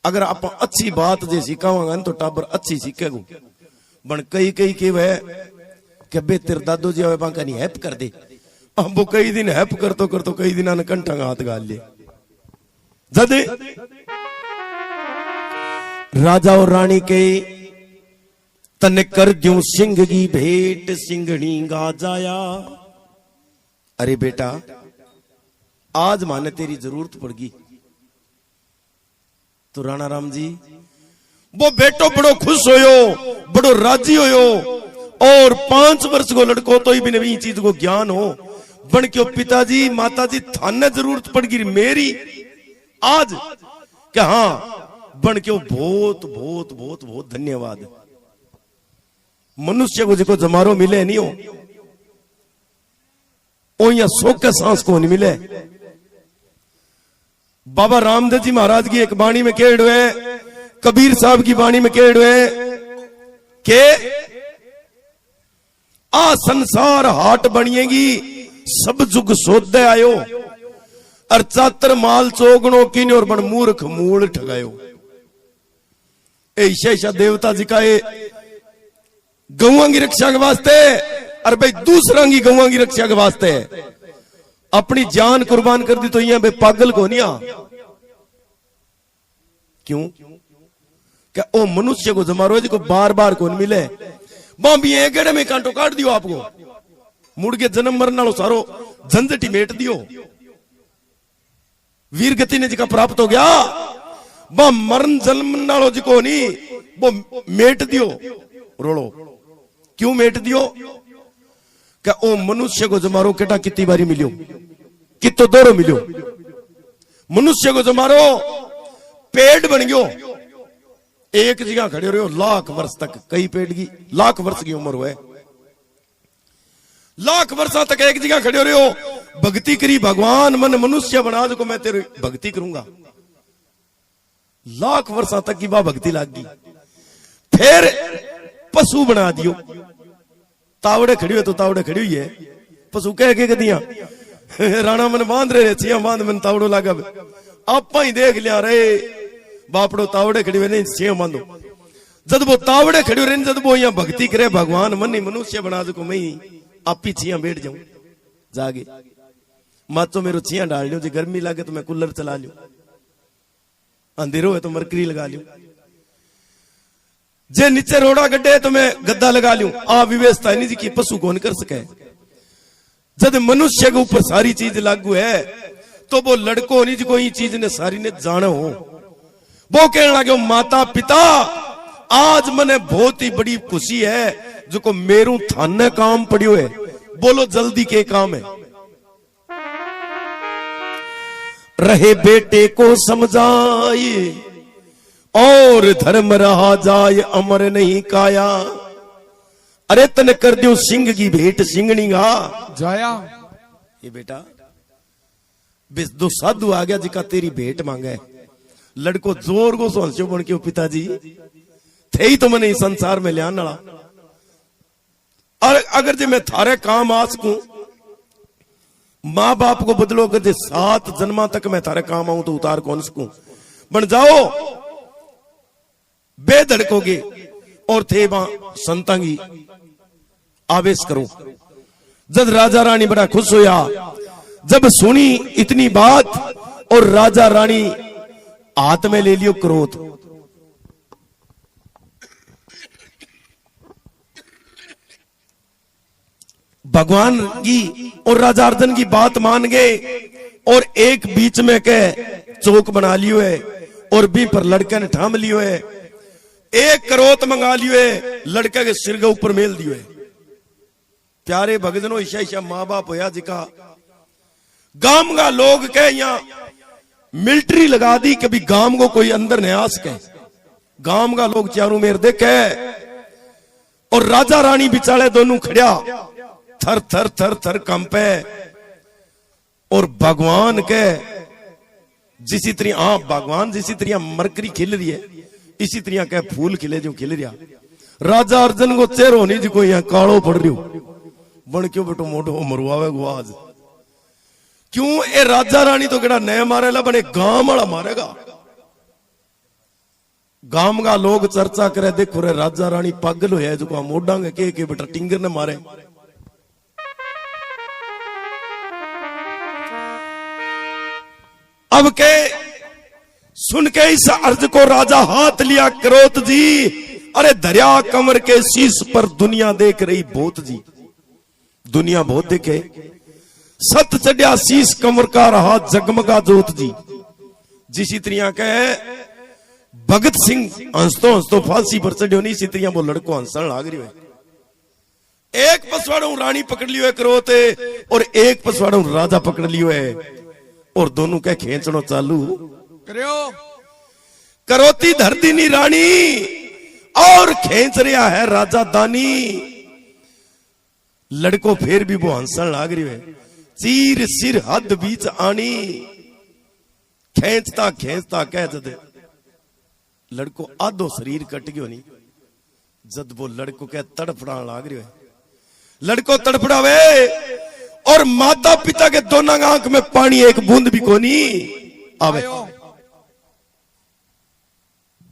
अगर आप अच्छी बात जे सिखावांगा तो टाबर अच्छी सीखेगो। बन कई कई के वह के बेहतर दादो जी आवे बांका नहीं हेल्प कर दे, अब वो कई दिन हेल्प करतो कई दिन आने कंठा हाथ गाल ले। जद राजा और रानी के तने कर द्यूं सिंह की भेंट, सिंघनी गा जाया। अरे बेटा आज माने तेरी जरूरत पड़गी। तो राणा राम जी वो बेटो बड़ो खुश होयो, बड़ो राजी होयो और 5 वर्ष को लड़को तो भी नवी चीज को ज्ञान हो। बन क्यों पिताजी माताजी थाने जरूरत पड़गी मेरी आज क्या? हाँ बन क्यों बहुत बहुत बहुत बहुत धन्यवाद। मनुष्य को जो जमारो मिले नहीं हो ओ या शोक का सांस को नहीं मिले। बाबा रामदेव जी महाराज की एक बाणी में कह हुए, कबीर साहब की बाणी में कह हुए के आ संसार हाट बनिएगी सब जुग सोदे आयो और चातर माल चोगणो किन और बन मूर्ख मूल ठगायो। ऐसा देवता जी का गौआ की रक्षा के वास्ते और भाई दूसरा की गौआ की रक्षा के वास्ते अपनी जान कुर्बान कर दी। तो यहाँ बे पागल को नहीं आ क्यों? क्या ओ मनुष्य को जमारो जी को बार बार कौन मिले? बॉम्बी एक गेड़े में कांटो काट दियो आपको, मुड़ के जन्म मरण नालो सारो झंझटी मेट दियो। वीर गति ने जी का प्राप्त हो गया, बा मरण जन्म नालो जी को नहीं वो मेट दियो। रोलो क्यों मेट दियो? क्या ओ मनुष्य को जमारो केटा कितनी बारी मिलियो, कितो दोरो मिलियो। मनुष्य को जमारो पेड़ बन गयो, एक जगह खड़े रहो लाख वर्ष तक। कई पेड़ की लाख वर्ष की उम्र हुए, लाख वर्षों तक एक जगह खड़े रहो, भक्ति करी। भगवान मन मनुष्य बना जो मैं तेरी भक्ति करूंगा। लाख वर्षों तक की बा भक्ति लागी। फिर पशु बना दियो, तावड़े खड़ी हुए तो तावड़े खड़ी हुई है। पशु कह के दिया राणा मन बांध रहे छिया बांध मन तावड़ो लागा। आप ही देख लिया रे बापड़ो तावड़े खड़ी हुए नहीं छिया बांधो। जब वो तावड़े खड़ी हुए जब वो यहाँ भक्ति करे भगवान मन ही मनुष्य बना जो मैं आप ही छिया बैठ जाऊं जागे। मत तो मेरे छिया डाल लियो, जी गर्मी लगे तो मैं कूलर चला लियो, अंधेरो है तो मरकरी लगा लियो, जे नीचे रोड़ा गड्ढे तो मैं गद्दा लगा लूं। आ व्यवस्था नहीं जी की पशु कौन कर सके। जब मनुष्य के ऊपर सारी चीज लागू है तो वो लड़को नहीं जी कोई चीज ने सारी ने जाना हो। वो कहने लगे माता पिता आज मने बहुत ही बड़ी खुशी है जो को मेरू थाने काम पड़ियो है। बोलो जल्दी के काम है? रहे बेटे को समझाए और धर्म रहा जाए अमर नहीं काया। अरे तन कर दियो सिंह की भेंट सिंगनी गा जाया। ये बेटा दो साधु आ गया जिका तेरी भेंट मांगे। लड़को जोर को सोचो बन के पिताजी थे ही तो मैंने इस संसार में लिया नड़ा, और अगर जे मैं थारे काम आ सकूं, मां बाप को बदलो, अगर जे 7 जन्मा तक मैं थारे काम आऊं तो उतार कौन सकूं। बन जाओ बेधड़कोगे और थे संतांगी आवेश करो। जब राजा रानी बड़ा खुश होया जब सुनी इतनी बात, और राजा रानी हाथ में ले लियो क्रोध। भगवान की और राजा अर्जुन की बात मान गए, और एक बीच में के चौक बना लियो है, और भी पर लड़के ने थाम लियो है, एक करोत मंगा लियो है, लड़के के सिर के ऊपर मेल दियो है। प्यारे भगजनों ईशा ईशा माँ बाप होया जिका गांव का लोग के यहाँ मिलिट्री लगा दी, कभी गांव को कोई अंदर नहीं आ सके। गांव का लोग चारों मेर देखे, और राजा रानी बिचारे दोनों खड़िया थर थर थर थर कंपे, और भगवान के जिसी तरह भगवान जिसी तरह मरकरी खिल रही है, इसी तरह के फूल खिले जो खिल रहा। राजा अर्जुन को चेहरो नहीं जी कोई यहाँ कालो पड़ रही हो, बन क्यों बेटो मोटो मरुआवे गुआज क्यों। ए राजा रानी तो केड़ा नया मारेला, बने गांव वाला मारेगा। गांव का लोग चर्चा करे, देखो रे राजा रानी पागल हो है जो मोडा के बेटा टिंगर ने मारे। अब के सुन के इस अर्ज को राजा हाथ लिया क्रोध जी, अरे दरिया कमर के शीश पर दुनिया देख रही भूत जी। दुनिया बहुत देखे, सत चढ़िया शीश कमर का रहा जगमगा जोत जी। जिसी तरह के भगत सिंह हंसतो हंसतो फांसी पर चढ़ियो नहीं, इसी तरह वो लड़को हंसन लाग रही है। एक पसवाड़ों रानी पकड़ लियो है क्रोध, और एक पसवाड़ों राजा पकड़ लियो है, और दोनों के खींचनो चालू करो। करोती धरती नी रानी और खींच रहा है राजा दानी। लड़को फिर भी वो हंसन लाग रही है, चीर सिर हद बीच आनी, खींचता खींचता कह जद लड़को आधो शरीर कट गयो नहीं, जद वो लड़को कह तड़फड़ा लाग रही है। लड़को तड़फड़ावे और माता पिता के दोनों आंख में पानी एक बूंद भी कोनी आवे।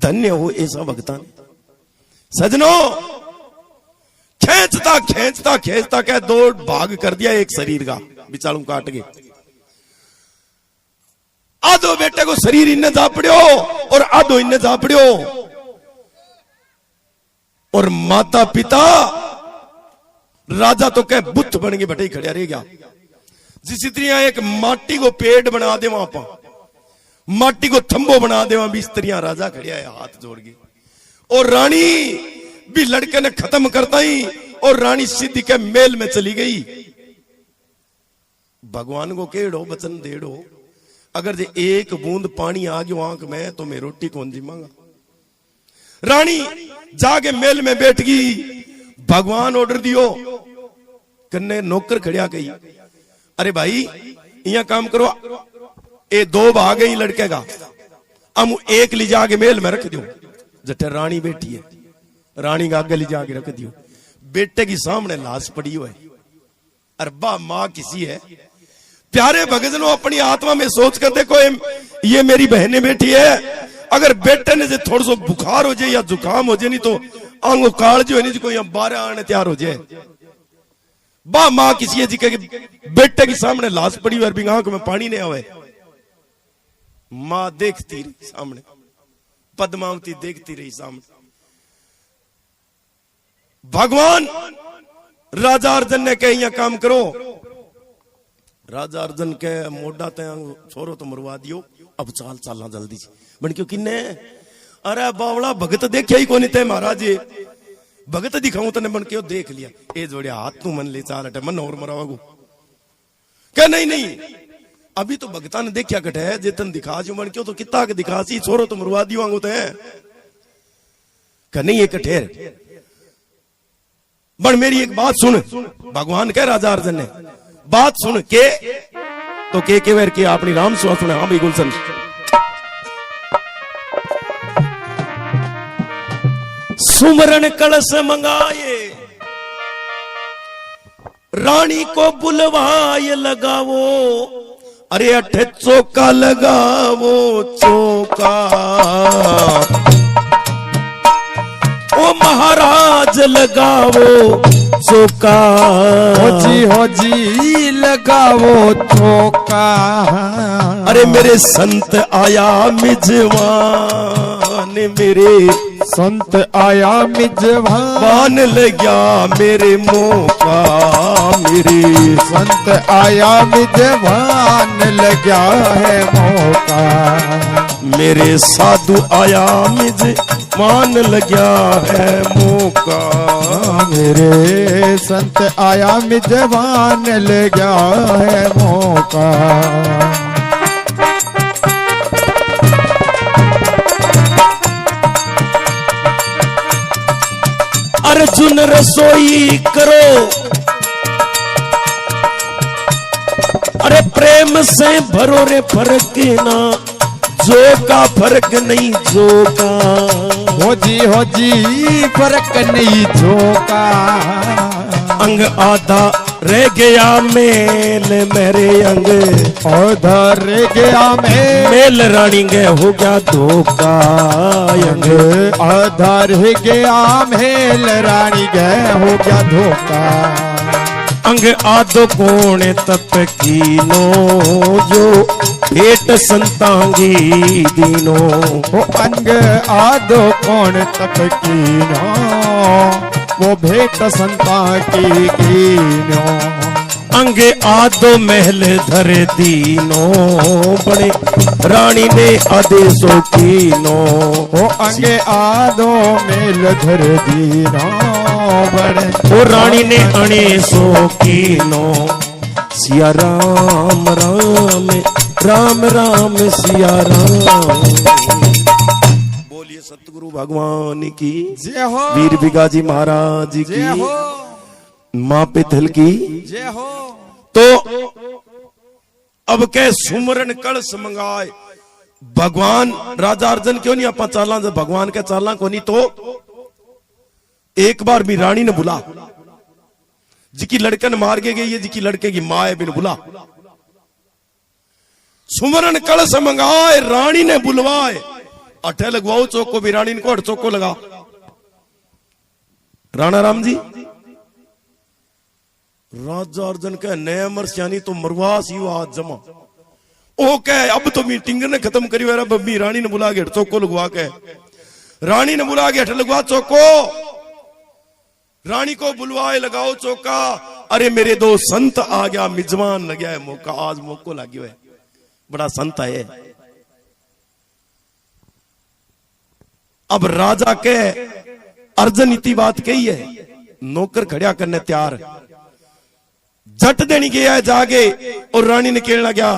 धन्य हो ऐसा भगतान। सजनों खींचता खींचता खींचता कह दो भाग कर दिया एक शरीर का, बिचारों काट गए। आधो बेटे को शरीर इन्ने जा पड़ियो और आधो इन्ने जा पड़ियो, और माता पिता राजा तो कह बुत बन के बटे खड़िया रह गया। जिस तरह एक माटी को पेड़ बना दे वहां पर, माटी को थंबो बना दे वहां भी इस तरह राजा खड़िया है हाथ जोड़ के। और रानी भी लड़के ने खत्म करता ही, और रानी सीधी के मेल में चली गई। भगवान को केड़ो वचन देड़ो, अगर जे एक बूंद पानी आ गयो आंख में तो मैं रोटी कौन जिमांगा। रानी जाके मेल में बैठ गई। भगवान ऑर्डर दियो, कन्ने नौकर खड़िया कही, अरे भाई यहाँ काम करो, ये 2 भाग गई लड़के का, हम एक ले जाके मेल में रख दियो। जटे रानी बैठी है, रानी का आगे ले जाके रख दियो। बेटे की सामने लाश पड़ी हुई है, अरबा माँ किसी है। प्यारे भगजनों अपनी आत्मा में सोच कर देखो, ये मेरी बहनें बैठी है, अगर बेटे ने थोड़ा सा बुखार हो जाए या जुकाम हो जाए नहीं तो आंगो काल जो है नहीं कोई यहाँ 12 आने तैयार हो जाए। बा माँ किसी है जी के बेटे के सामने लाश पड़ी हुई, अरबी आंख में पानी नहीं आवे। माँ देखती रही सामने, पद्मावती देखती रही सामने। भगवान राजा अर्जुन ने कहा यहाँ काम करो। राजा अर्जुन के मोडा छोरो तो मरवा दियो, अब चाल चालना जल्दी से बन क्यों किन्ने। अरे बावड़ा भगत देखे ही कोनी ते महाराज, भगत दिखाऊं तने बन क्यों देख लिया। ए जोड़िया हाथ तू मन ले चाल हटे मन और मरावा को क्या नहीं नहीं अभी तो भगता ने देखा कट है जेतन दिखा जो मन क्यों तो कितना के दिखा सी छोरो तो मरवा दियो आंगो है नहीं ये कठेर बन मेरी एक बात सुन भगवान कह राजा अर्जुन ने बात सुन के तो के वेर के अपनी राम सुना सुने हाँ भाई गुलशन सुमरन कलश मंगाए रानी को बुलवाए लगावो अरे अठे चौका लगावो चौका ओ महाराज लगावो चौका हो जी लगावो चौका अरे मेरे संत आया मिजवान मेरे संत आया मिजवान लग्या मेरे मौका मेरे संत आया मिजवान लग्या है मौका मेरे साधु आया मिजवान लग्या है मौका मेरे संत आया मिजवान लग्या है मौका अर्जुन रसोई करो अरे प्रेम से भरो रे फर्क ना जो का फर्क नहीं जो का हो जी फर्क नहीं जो का अंग आधा रह गया मेल मेरे अंग आधा रह गया मेल रानी गे हो गया धोखा अंग आधा रह गया मेल रानी गे हो गया धोखा अंग आधो कोण तप कीनो जो भेट संतांगी दीनो वो अंग आधो कोण तप कीनो वो भेट संता की कीनो अंग आधो महल धर दीनो बड़े रानी ने आदेशों कीनो वो अंग आधो मेल धर दीनो बड़े वो रानी ने अणेसो कीनो सिया राम राम राम राम सिया राम बोलिए सतगुरु भगवान की जय हो वीर बिगाजी महाराज की जय हो माँ पिथल की जय हो तो अब कह सुमरन कलश मंगाए भगवान राजा अर्जुन क्यों नहीं अपा चाला भगवान के चाला को नहीं तो एक बार भी रानी ने बुला जिकी लड़के ने मार के गई है जिकी लड़के की माँ है बिन बुला सुमरन कलश मंगाए रानी ने बुलवाए अठे लगवाओ चौको भी रानी को चौको लगा राणा राम जी राजा अर्जुन के नए मरसियानी तो मरवास ही आज जमा ओ कह अब तो मीटिंग ने खत्म करी वाला बब्बी रानी ने बुला के चौको लगवा के रानी ने बुला के अठे लगवा चौको रानी को बुलवाए लगाओ चौका अरे मेरे दो संत आ गया मिजवान लग गया है मौका आज मौको लगी है बड़ा संत है अब राजा के अर्जुन इतनी बात कही है नौकर खड़ा करने तैयार झट देनी गया जागे और रानी ने कहना गया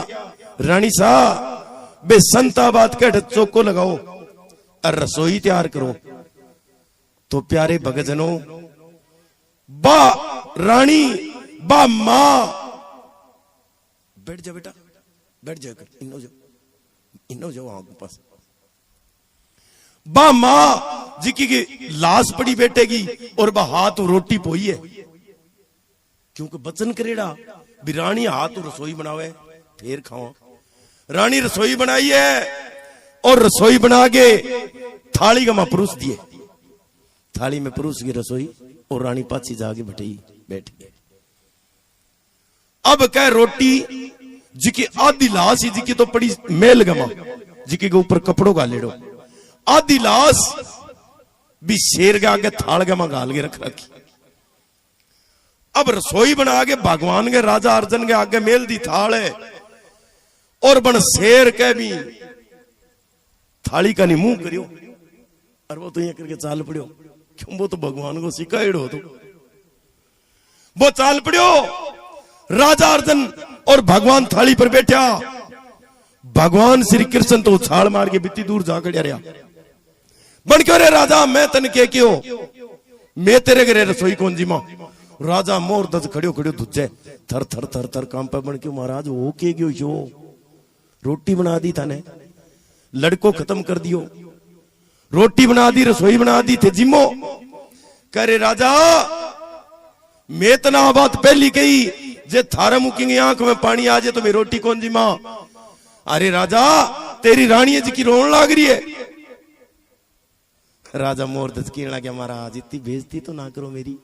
रानी साहब बे संता बात कह चौको लगाओ और रसोई तैयार करो तो प्यारे भगतजनों बा रानी बा मां बैठ जा बेटा बैठ जा इनो जाओ आगे पास बा मां जिकी की लाश पड़ी बैठेगी और बा हाथ रोटी पोई है क्योंकि बचन करेड़ा भी रानी हाथ रसोई बनावे फिर खाओ रानी रसोई बनाई है और रसोई बना के थाली का मां परोस दिए थाली में परोस की रसोई और रानी पाछी जाके बैठी बैठी अब कह रोटी जिकी आधी लाश ही जिकी तो पड़ी मेल गमा जिकी के ऊपर कपड़ों का लेड़ो आधी लाश भी शेर के आगे थाल गमा गाल के रख रखी अब रसोई बना के भगवान के राजा अर्जुन के आगे मेल दी थाल है और बन शेर के भी थाली का नहीं मुंह करियो और वो तो ये करके चाल पड़ियो क्यों वो तो भगवान को सिखाएड़ो तो वो चाल पड़ियो राजा अर्जुन और भगवान थाली पर बैठा। भगवान श्री कृष्ण तो उछाल मार के बित्ती दूर जा खड़िया रहा। बन क्यों रे राजा, मैं तन के क्यों, मैं तेरे घरे रसोई कौन जी मां। राजा मोर दस खड़ियो खड़ियो धुजे थर थर थर थर काम पे। बन क्यों महाराज हो के गयो यो, रोटी बना दी थाने, लड़को खत्म कर दियो, रोटी बना दी, रसोई बना दी थे जिमो। करे राजा मैं तना बात पहली कही, जे थारा मुकेंगे आंख में पानी आ जाए तो मैं रोटी कौन जी मां। अरे राजा तेरी रानी जी की रोन लाग रही है। राजा मोर दस कहना क्या महाराज इतनी बेइज्जती तो ना करो मेरी।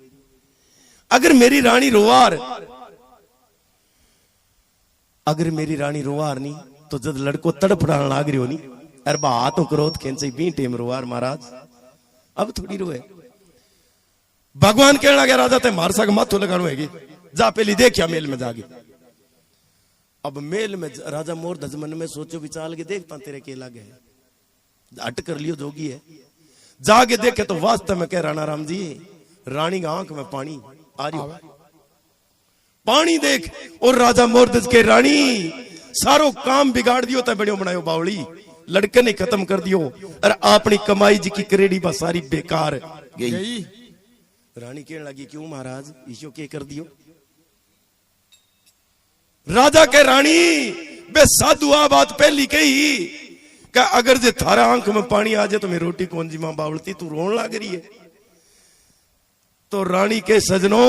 अगर मेरी रानी रोवार, अगर मेरी रानी रोवार नहीं तो जब लड़को तड़फड़ाने लाग रही हो नहीं, अरे बात क्रोध खेल बी टेम रोवार महाराज, अब थोड़ी रोए। भगवान कहने लगे राजा ते मार सक माथो लगानो है, जा पहली देखिया मेल में जाके। अब मेल में राजा मोर धज मन में सोचो विचार के देखता तेरे के लगे हट कर लियो जोगी है। जाके देखे तो वास्तव में कह राणा राम जी रानी की आंख में पानी आ रही, पानी देख। और राजा मोर धज के रानी सारो काम बिगाड़ दियो ते बड़ियो बनायो बावली, लड़के ने खत्म कर दियो और अपनी कमाई जी की करेड़ी बस सारी बेकार गई। रानी कहने लगी क्यों महाराज ईशो के कर दियो। राजा के रानी बे साधु आ बात पहली कही कि अगर जे थारा आंख में पानी आ जाए तो मैं रोटी कौन जी मां बावलती, तू रोन लग रही है। तो रानी के सजनों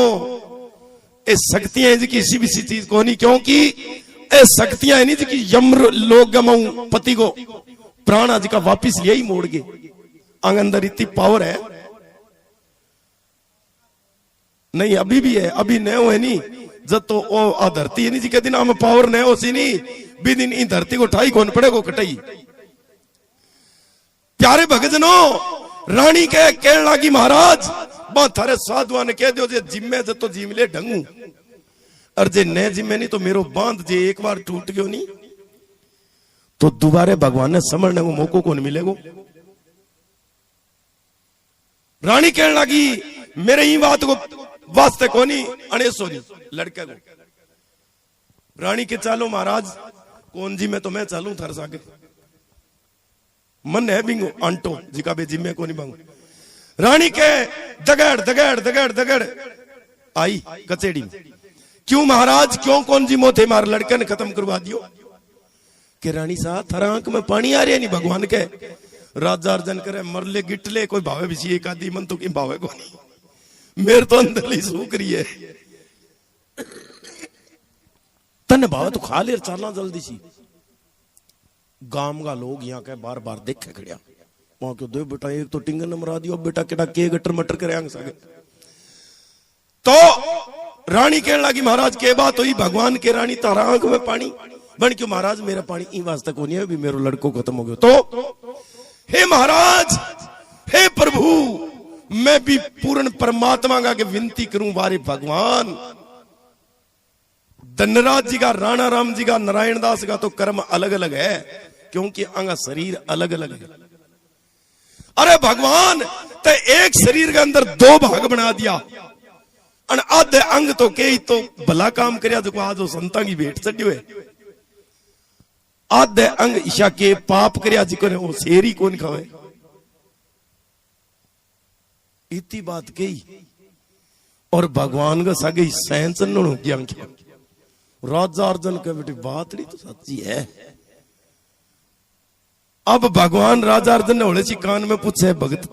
ये शक्तियां जी किसी भी चीज को नहीं, क्योंकि ये शक्तियां नहीं जी की यम लोग गमाऊ पति को प्राण आज का वापिस यही मोड़ गए। अंदर इतनी पावर है नहीं, अभी भी है, अभी नहीं है नहीं। जब तो ओ धरती है नहीं जी के दिन में पावर नहीं हो सी नहीं, भी दिन इन धरती को ठाई कौन पड़ेगो कटाई। प्यारे भगजनों रानी के कहने लगी महाराज बहुत थारे साधुआ ने कह दो जे जिम्मे जब तो जिम ले ढंगू, और जे न जिम्मे नहीं तो मेरो बांध जे एक बार टूट गयो नहीं तो दोबारा भगवान ने समझने को मौको कौन मिलेगो। रानी कहने लगी मेरे ही बात को वास्ते कोनी अणेसो नहीं लड़के को। रानी के चालो महाराज कौन जी मैं तो मैं चालू थर साके मन है बिंगो आंटो जिका बे जिम्मे को नहीं बांगू। रानी के दगड़ दगड़ दगड़ दगड़ आई कचेड़ी में। क्यों महाराज क्यों कौन जी मोथे मार लड़के ने खत्म करवा दियो। के रानी साहब थारा आंख में पानी आ रहा है नहीं भगवान के। राजा अर्जन करे मरले गिटले कोई भावे भी एक आदि मन तो कि भावे को नहीं, मेरे तो अंदर ही सूख रही है। तन भावे तो खा ले चलना जल्दी सी। गांव का लोग यहाँ के बार बार देखे खड़िया वहां क्यों दो बेटा एक तो टिंगन मरा दियो बेटा केटा के गटर मटर करे आंग सके। तो रानी कहने लगी महाराज के बात हुई भगवान के रानी तारा आंख में पानी बन क्यों महाराज मेरा पानी इन वास्ते को नहीं है भी मेरे लड़को खत्म हो गया। तो हे महाराज हे प्रभु मैं भी पूर्ण परमात्मा का के विनती करूं वारे भगवान। धनराज जी का राणा राम जी का नारायण दास का तो कर्म अलग अलग है क्योंकि अंगा शरीर अलग अलग है। अरे भगवान ते एक शरीर के अंदर दो भाग बना दिया और आधे अंग तो के तो भला काम करया जो आज संता की भेंट चढ़ी हुए, आधे अंग ईशा के पाप करया जी को वो शेर ही कौन खावे। इतनी बात कही और भगवान का सागे सैंसन क्या राजा अर्जन के बेटी बात नहीं तो सच्ची है। अब भगवान राजा अर्जन ने होले सी कान में पूछे भगत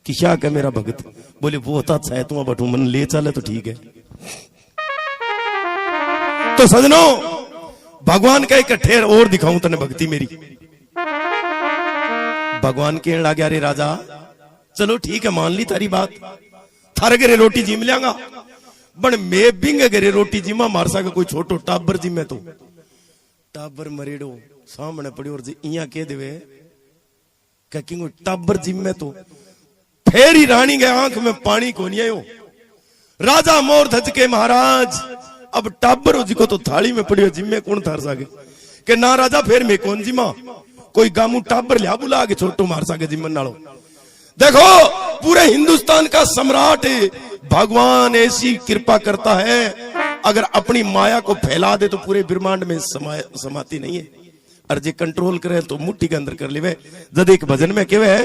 कि क्या क्या मेरा भगत। बोले वो होता है तुम बटू मन ले चले तो ठीक है। तो सजनों भगवान का एक ठेर और दिखाऊं तने भक्ति मेरी। भगवान कहने लगे अरे राजा चलो ठीक है मान ली तारी बात, थारे घरे रोटी जिम लियांगा बन मैं बिंग घरे रोटी जिमा मार सके कोई छोटो टाबर जिमे तो टाबर मरेड़ो सामने पड़ियो और इया कह देवे कि टाबर जिमे तो फिर ही रानी के आंख में पानी को नहीं आयो। राजा मोर धज के महाराज अब टाबर हो जिको तो थाली में पड़ियो जिम्मे कौन थार सके के ना राजा फिर मैं कौन जिमा कोई गामू टाबर लिया बुला के छोटो मार सके जिम्मन नालो। देखो पूरे हिंदुस्तान का सम्राट भगवान ऐसी कृपा करता है अगर अपनी माया को फैला दे तो पूरे ब्रह्मांड में समाती नहीं है। और जे कंट्रोल करे तो मुट्ठी के अंदर कर लेवे। जद एक भजन में केवे है,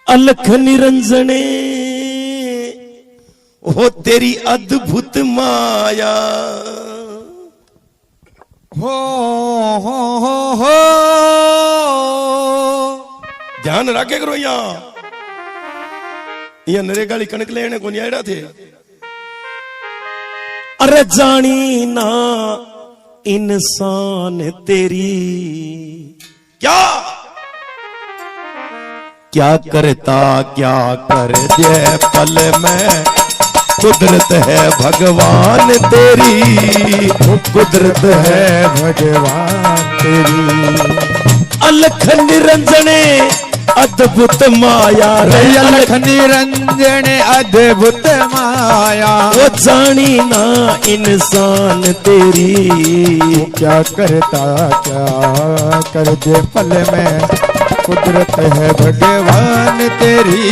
अलख निरंजने हो तेरी अद्भुत माया, हो हो ध्यान रखे करो। यहाँ नरेगाली कणक लेने को नहीं आया थे। अरे जानी ना इंसान तेरी क्या क्या करता क्या कर दे पल में, कुदरत है भगवान तेरी, कुदरत है भगवान तेरी। अलख निरंजने अद्भुत माया रे, अलख निरंजने अद्भुत माया, वो जानी ना इंसान तेरी, क्या करता क्या कर दे पल में, कुदरत है भगवान तेरी,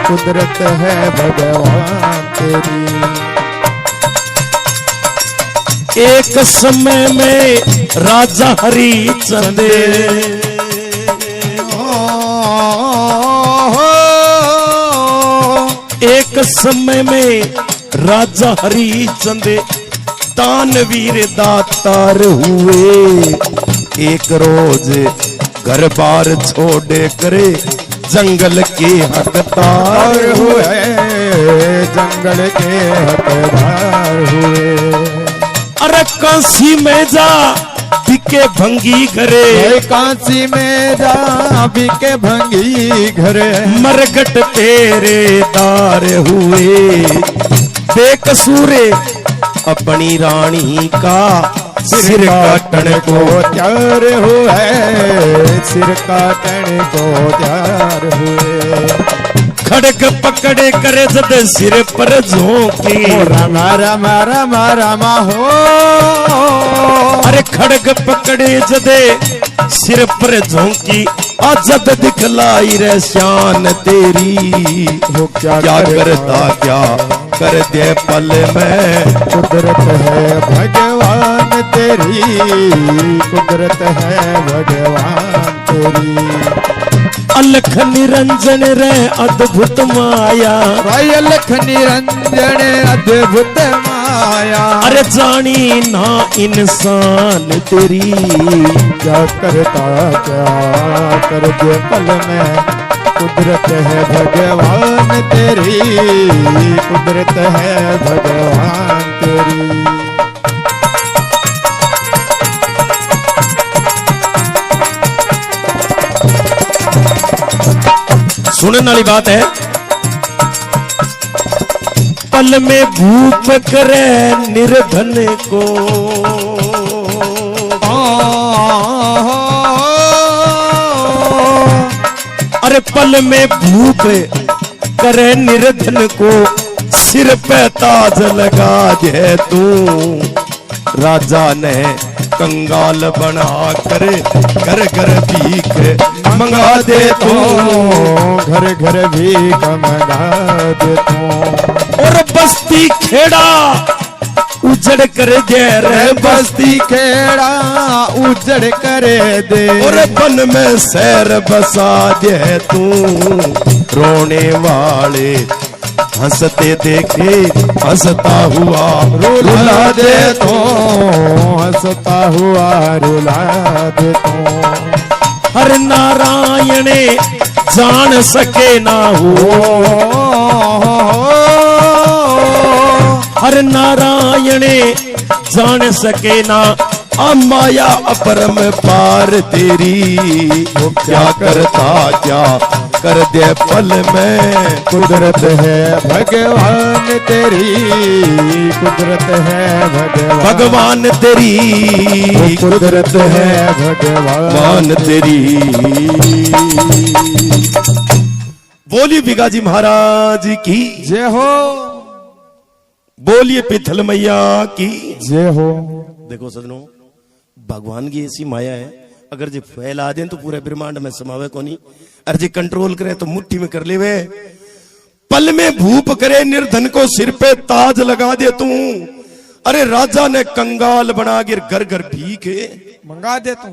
कुदरत है भगवान तेरी। एक समय में राजा हरिचंद, एक समय में राजा हरिचंद दानवीर दातार हुए। एक रोज घर बार छोड़े करे जंगल के हकदार हुए, जंगल के हकदार हुए। अरे काशी में जा बिके भंगी घरे, काशी में जा बिके भंगी घरे, मरगट तेरे दार हुए। बेकसूरे अपनी रानी का सिर काटने को तैयार हुए, सिर काटने को तैयार हुए। खड़ग पकड़े करे जद सिर पर झोंकी, रामा रामा रामा रामा हो। अरे खड़ग पकड़े जदे सिर पर झोंकी, अजद दिखलाई रे शान तेरी, क्या करता क्या कर दे पल में, कुदरत है भगवान तेरी, कुदरत है भगवान तेरी। अलख निरंजन रे अद्भुत माया, अलख निरंजन अद्भुत माया, अरे जानी ना इंसान तेरी, क्या करता क्या कर दे पल में, कुदरत है भगवान तेरी, कुदरत है भगवान तेरी। सुनने वाली बात है, पल में भूप करे निर्धन को, अरे पल में भूप करे निर्धन को, सिर पे ताज लगा दे तू। राजा ने कंगाल बना कर घर घर भीख मंगा दे तू, घर घर भीख मंगा दे तू। और बस्ती खेड़ा उजड़ कर दे रे, बस्ती खेड़ा उजड़ करे दे, और बन में शहर बसा दे तू। रोने वाले हंसते देखे हंसता हुआ रुला दे तो, हंसता हुआ रुला दे तो। हर नारायणे जान सके ना हो, हर नारायणे जान सके ना, माया अपरम पार तेरी, क्या करता क्या कर दे पल में, कुदरत है भगवान तेरी, कुदरत है भगवान तेरी, कुदरत है भगवान तेरी। बोलिए भिगाजी महाराज की जय हो, बोलिए पिथल मैया की जय हो। देखो सजनों, भगवान की ऐसी माया है, अगर जे फैला दें तो पूरे ब्रह्मांड में समावे को नहीं, और जे कंट्रोल करे तो मुट्ठी में कर लेवे। पल में भूप करे निर्धन को सिर पे ताज लगा दे तू। अरे राजा ने कंगाल बना गिर घर घर भीखे मंगा दे तू।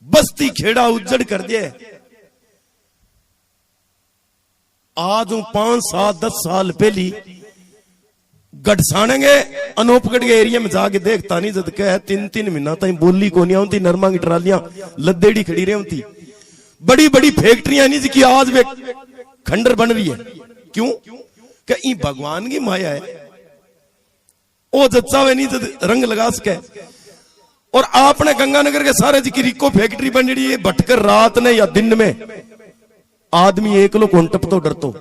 बस्ती खेड़ा उज्जड़ कर दे। आज 5 7 10 साल पहली गढ़सानेंगे अनूपगढ़ के एरिया में जाके देखता नहीं जद कह 3 महीना तक बोली को नहीं आती। नरमा की ट्रालियां लद्देड़ी खड़ी रही। बड़ी बड़ी फैक्ट्रियां नहीं जिसकी आज वे खंडर बन रही है। क्यों? कि भगवान की माया है। ओ जच्चा वे नहीं जद रंग लगा सके। और आपने गंगानगर के सारे जी की रिको फैक्ट्री बन रही है। भटकर रात ने या दिन में आदमी एक लो कोंटप तो डरतो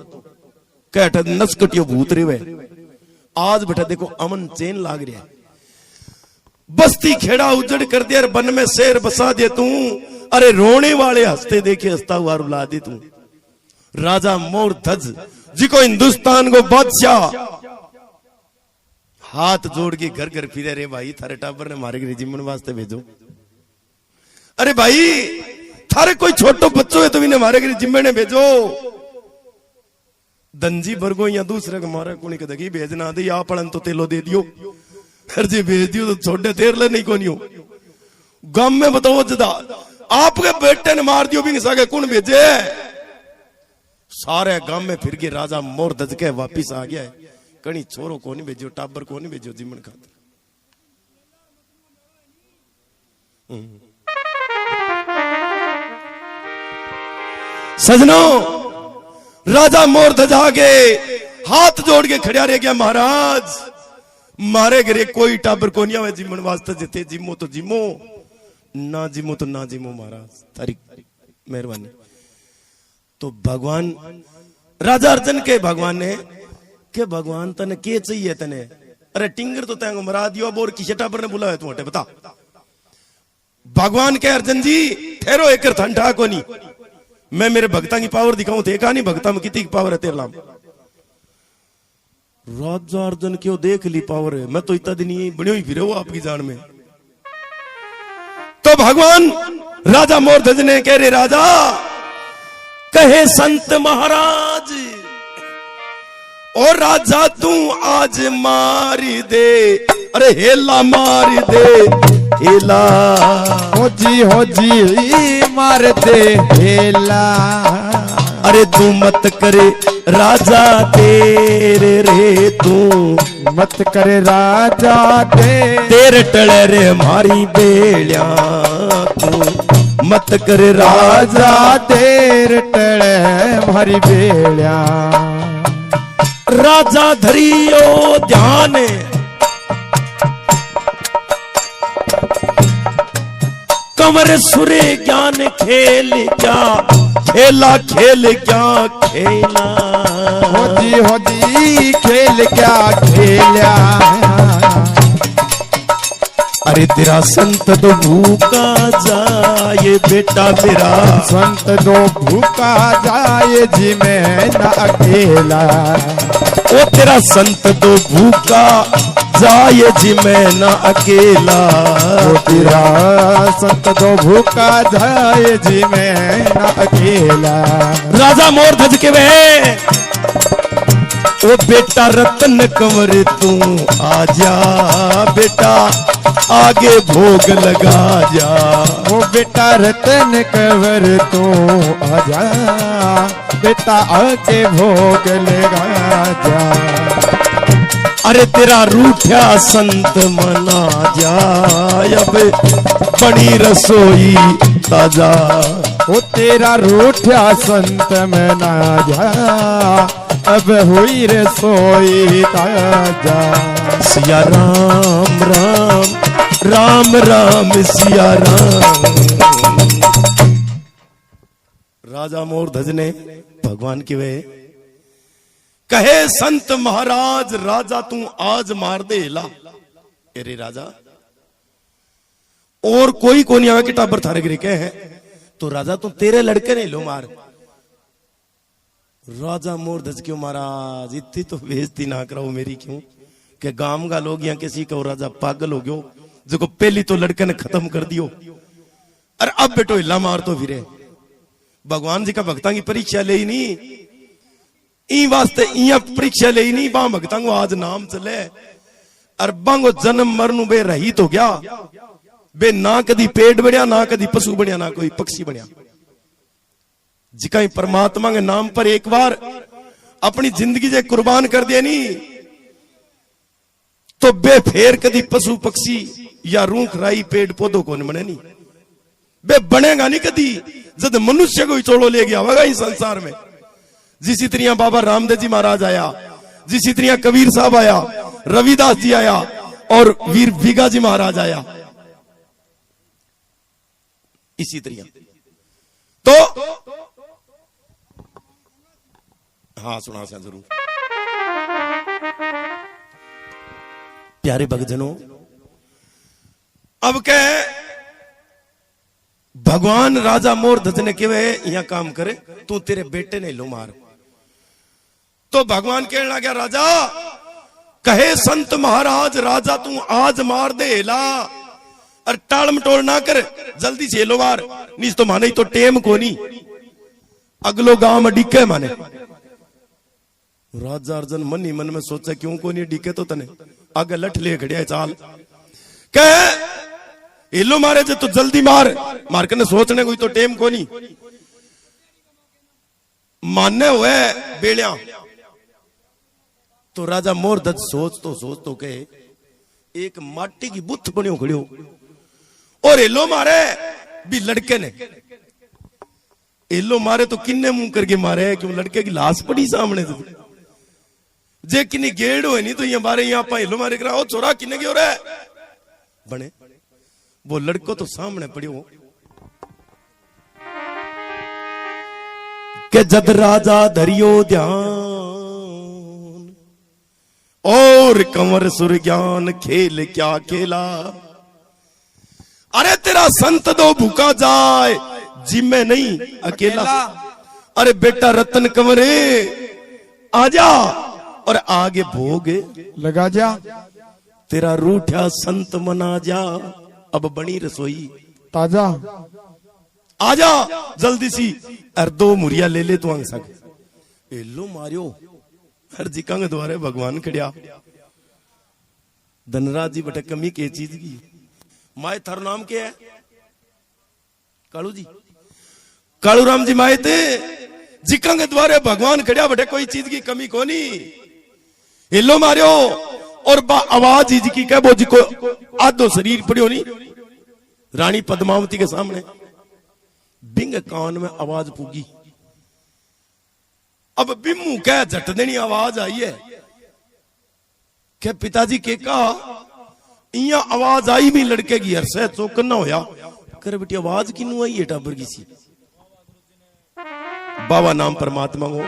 कहता नस कटियो भूत रे वे। आज बेटा देखो अमन चैन लाग रहा है। बस्ती खेड़ा उजड़ कर दिया। बन में शेर बसा दे तू। अरे रोने वाले हंसते देखे हंसता हुआ रुला दे तू। राजा मोर धज जिको हिंदुस्तान को बादशाह हाथ जोड़ के घर घर फिरे। रे भाई थारे टाबर ने मारे के जिम्मन वास्ते भेजो। अरे भाई थारे कोई छोटो बच्चों है तो इन्हें मारे के जिम्मे ने भेजो। दंजी बरगो या दूसरे को मारे कोनी कदगी भेजना दे या पड़न तो तेलो दे दियो। हर जी भेज दियो तो छोटे तेर ले नहीं कोनी हो। गम में बताओ जदा आपके बेटे ने मार दियो भी सके कौन भेजे। सारे गांव में फिर के राजा मोर धज के वापिस आ गया है। कहीं छोरो को नहीं भेजो टाबर को नहीं भेजो जिमन खातर। सजनों राजा मोर धज आगे हाथ जोड़ के खड़ा रह गया। महाराज मारे घरे कोई टाबर को नहीं आवे जिमन वास्ते जिते जिमो तो जिमो ना जिमो तो ना जिमो। महाराज तारी मेहरबानी। तो भगवान राजा अर्जुन के भगवान ने के भगवान तने के चाहिए तने। अरे टिंगर तो तैंगो मरा दियो। बोर किसे टाबर ने बुलाया तू हटे बता। भगवान के अर्जुन जी ठहरो एक ठंडा को नहीं। मैं मेरे भक्ता की पावर दिखाऊं तो नहीं भक्ता में कितनी पावर है तेरे नाम। राजा अर्जुन क्यों देख ली पावर है। मैं तो इतना दिन ही बने ही फिरे हो आपकी जान में। तो भगवान राजा मोर धज ने कह रहे राजा कहे संत महाराज और राजा तू आज मारी दे। अरे हेला मारी दे हेला हो जी मार दे हेला। अरे तू मत करे राजा तेरे रे तू मत करे राजा तेरे टले रे मारी बेलिया तू मत करे राजा तेरे टले मारी बेलिया। राजा धरियो ध्यान कमर सुरे ज्ञान खेल क्या खेला खेल क्या खेला। हो जी खेल क्या खेला। अरे तेरा संत तो भूखा जाए बेटा मेरा। संत दो भूखा जाए जी मैं ना अकेला। ओ तेरा संत तो भूखा जाए जी मैं ना अकेला। ओ तेरा संत दो भूखा जाए जी मैं ना अकेला। राजा मोर धज के वे ओ बेटा रतन कंवर तू आजा बेटा आगे भोग लगा जा। ओ बेटा रतन कंवर तू आजा बेटा आगे भोग लगा जा। अरे तेरा रूठा संत मना जाए अब बड़ी रसोई ताजा। ओ तेरा रूठा संत मना जा अब हुई रसोई ताजा। सिया राम राम राम राम सिया राम। राजा मोर धज ने भगवान के वे कहे संत महाराज राजा तू आज मार दे ला। अरे राजा और कोई को नहीं आवे कि टाबर थारे गिरे के हैं तो राजा तू तेरे लड़के नहीं लो मार। राजा मोर धज क्यों महाराज इतनी तो बेइज्जती ना कराओ मेरी क्यों कि गांव का लोग यहाँ किसी को राजा पागल हो गयो जो को पहली तो लड़के ने खत्म कर दियो। अरे अब बेटो हिला मार तो फिरे। भगवान जी का भक्ता की परीक्षा ले ही नहीं। ई वास्ते इया परीक्षा ले नहीं बा भगता को आज नाम चले और बांगो जन्म मरनु बे रही तो गया बे ना कदी पेड़ बढ़िया ना कदी पशु बढ़िया ना कोई पक्षी बढ़िया जिका परमात्मा के नाम पर एक बार अपनी जिंदगी जे कुर्बान कर दिया नी तो बे फेर कदी पशु पक्षी या रूख राई पेड़ पौधों को नहीं बने नहीं बे बनेगा नहीं कदी जब मनुष्य को ही चोड़ो ले गया होगा इस संसार में जिस तरह बाबा रामदेव जी महाराज आया जिस तरह कबीर साहब आया रविदास जी आया और वीर भिगा जी महाराज आया इसी तरह तो हाँ सुना सा जरूर प्यारे भक्तजनों अब क्या भगवान राजा मोर ध्वज ने केवे यहां काम करे तू तेरे बेटे ने लो मार तो भगवान कहने लगा राजा कहे संत महाराज राजा तू आज मार दे ला और टाल मटोल ना कर जल्दी से लो मार नहीं तो माने तो टेम को नहीं अगलो गांव में डिके माने राजा अर्जन मन ही मन में सोचा क्यों को नहीं डिके तो तने आगे लठ ले खड़िया चाल कहे इलो मारे जे तो जल्दी मार मार के सोचने कोई तो टेम को नहीं मानने हुए बेलिया तो राजा मोर ध्वज सोच तो के एक माटी की बुत बनियो खड़ियो और एलो मारे भी लड़के ने एलो मारे तो किन्ने मुंह करके मारे क्यों लड़के की लाश पड़ी सामने से जे किन्नी गेड़ हो नहीं तो यहाँ बारे यहाँ पा एलो मारे करा छोरा किन्ने क्यों रहे बने वो लड़को तो सामने पड़ियो के जद राजा धरियो ध्यान और कंवर सुर ज्ञान खेल क्या खेला अरे तेरा संत दो भूखा जाए जिम्मे नहीं अकेला अरे बेटा रतन कंवरे आजा और आगे भोग लगा जा तेरा रूठा संत मना जा अब बनी रसोई ताजा आजा जल्दी सी अर दो मुरिया ले ले तू अंग सक एलो मारियो हर जिकांग द्वारे भगवान खड़िया धनराज जी बटे कमी के चीज की माए थारो नाम क्या है कालू जी कालू राम जी माए थे जिकांग द्वारे भगवान खड़िया बटे कोई चीज की कमी कोनी एलो मारियो और बा आवाज ही की कह वो जी को आधो शरीर पड़ियो नहीं रानी पद्मावती के सामने बिंग कान में आवाज पुगी अब बिम्मू कह झट देनी आवाज आई है क्या पिताजी के कहा इया आवाज आई भी लड़के की हरसे चौकन ना होया कर बेटी आवाज किनू आई है टाबर की सी बाबा नाम परमात्मा को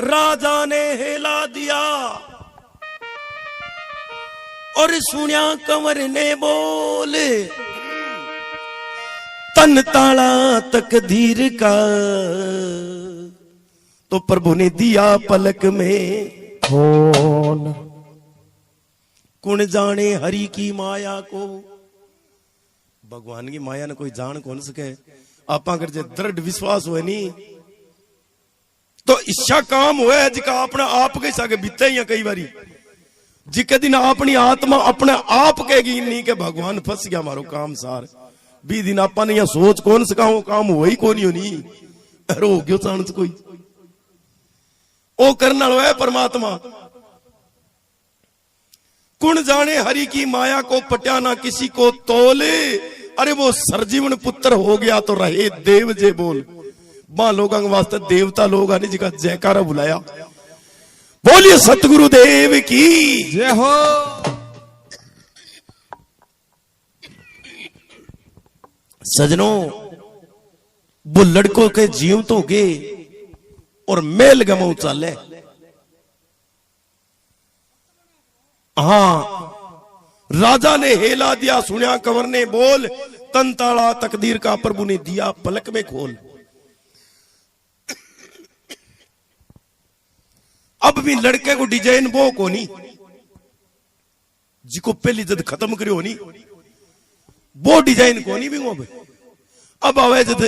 राजा ने हेला दिया और सुनिया कंवर ने बोले तन ताला तकदीर का तो प्रभु ने दिया पलक में खोल कुण जाने हरि की माया को भगवान की माया ने कोई जान कौन सके आप अगर जे दृढ़ विश्वास हुए नहीं तो इच्छा काम हुआ है जिका अपना आप के सागे बीते ही कई बारी जिके दिन अपनी आत्मा अपने आप कहेगी नहीं के भगवान फंस गया मारो काम सार बी दिन आपा ने सोच कौन सका काम वही को नहीं होनी रो गयो चांस कोई ओ करना है परमात्मा कुण जाने हरि की माया को पट्या ना किसी को तोले अरे वो सरजीवन पुत्र हो गया तो रहे देव जे बोल मां लोगों के वास्ते देवता लोग आने जिका जयकारा बुलाया बोलिए सतगुरु देव की जय हो सजनों वो लड़कों के जीव तो गे और मेल गमो चाले हाँ राजा ने हेला दिया सुनिया कंवर ने बोल तन ताला तकदीर का प्रभु ने दिया पलक में खोल अब भी लड़के को डिजाइन वो को नहीं जिको पहली जद खत्म करियो नहीं वो डिजाइन को नहीं भी अब आवे जद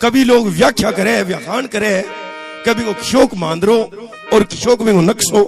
कभी लोग व्याख्या करे व्याख्यान करे, कभी को शोक मांदरो और शोक में नक्शो।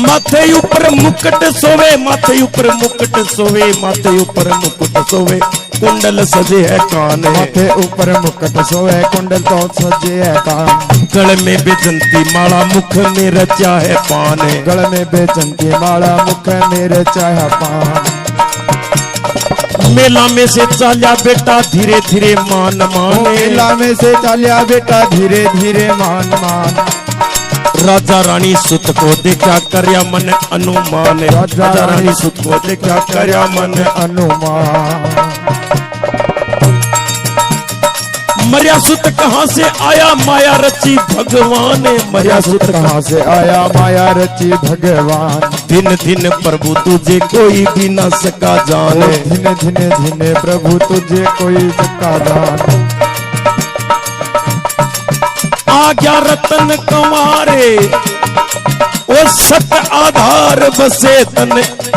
माथे ऊपर मुकुट सोवे, माथे ऊपर मुकुट सोवे, माथे ऊपर मुकुट सोवे, कुंडल सजे है कान। माथे ऊपर मुकुट सोवे, कुंडल तो सजे है कान। गले में बेचंती माला, मुख में रचा है पान। गले में बेचंती माला, मुख में रचा है पान। मेला में से चाल्या बेटा धीरे धीरे मान मान। मेला में से चाल्या बेटा धीरे धीरे मान मान। राजा रानी सुत को देखा कर्या मन अनुमान। राजा रानी सुत को देखा कर्या मन अनुमान। मर्या सुत कहाँ से आया, माया रची भगवान। मर्या सुत कहाँ से आया, माया रची भगवान। दिन दिन प्रभु तुझे कोई भी न सका जाने। दिन दिन दिन प्रभु तुझे कोई सका जान। आज्ञा रतन कंवारे, ओ सत आधार बसे तन,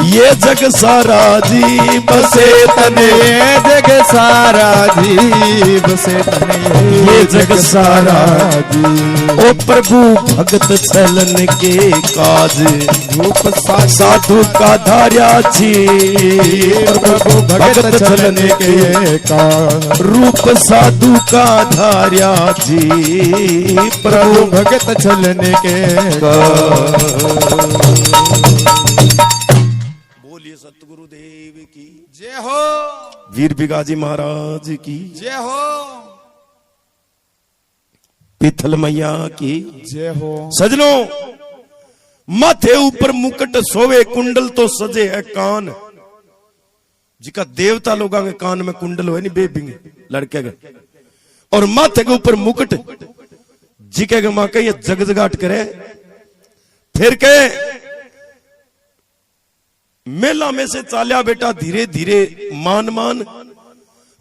ये जग सारा जी बसे तन। ये जग सारा जी बसे तन, ये जग सारा जी। ओ प्रभु भगत छलन के काज, रूप साधु का धार्या छी। प्रभु भगत छलन के काज, रूप साधु का धार्या जी। प्रभु भगत छलन के काज। बोलिए सतगुरुदेव की जय हो, वीर बिगाजी महाराज की जय हो, पिथल मैया की जय हो। सजनों, माथे ऊपर मुकुट सोवे, कुंडल तो सजे है कान। जिका देवता लोगों के कान में कुंडल हो नहीं बेबिंगे लड़के के, और माथे के ऊपर मुकुट जिके के माँ के ये जगजगाट करे। फिर के मेला में से चाल्या बेटा धीरे धीरे मान मान।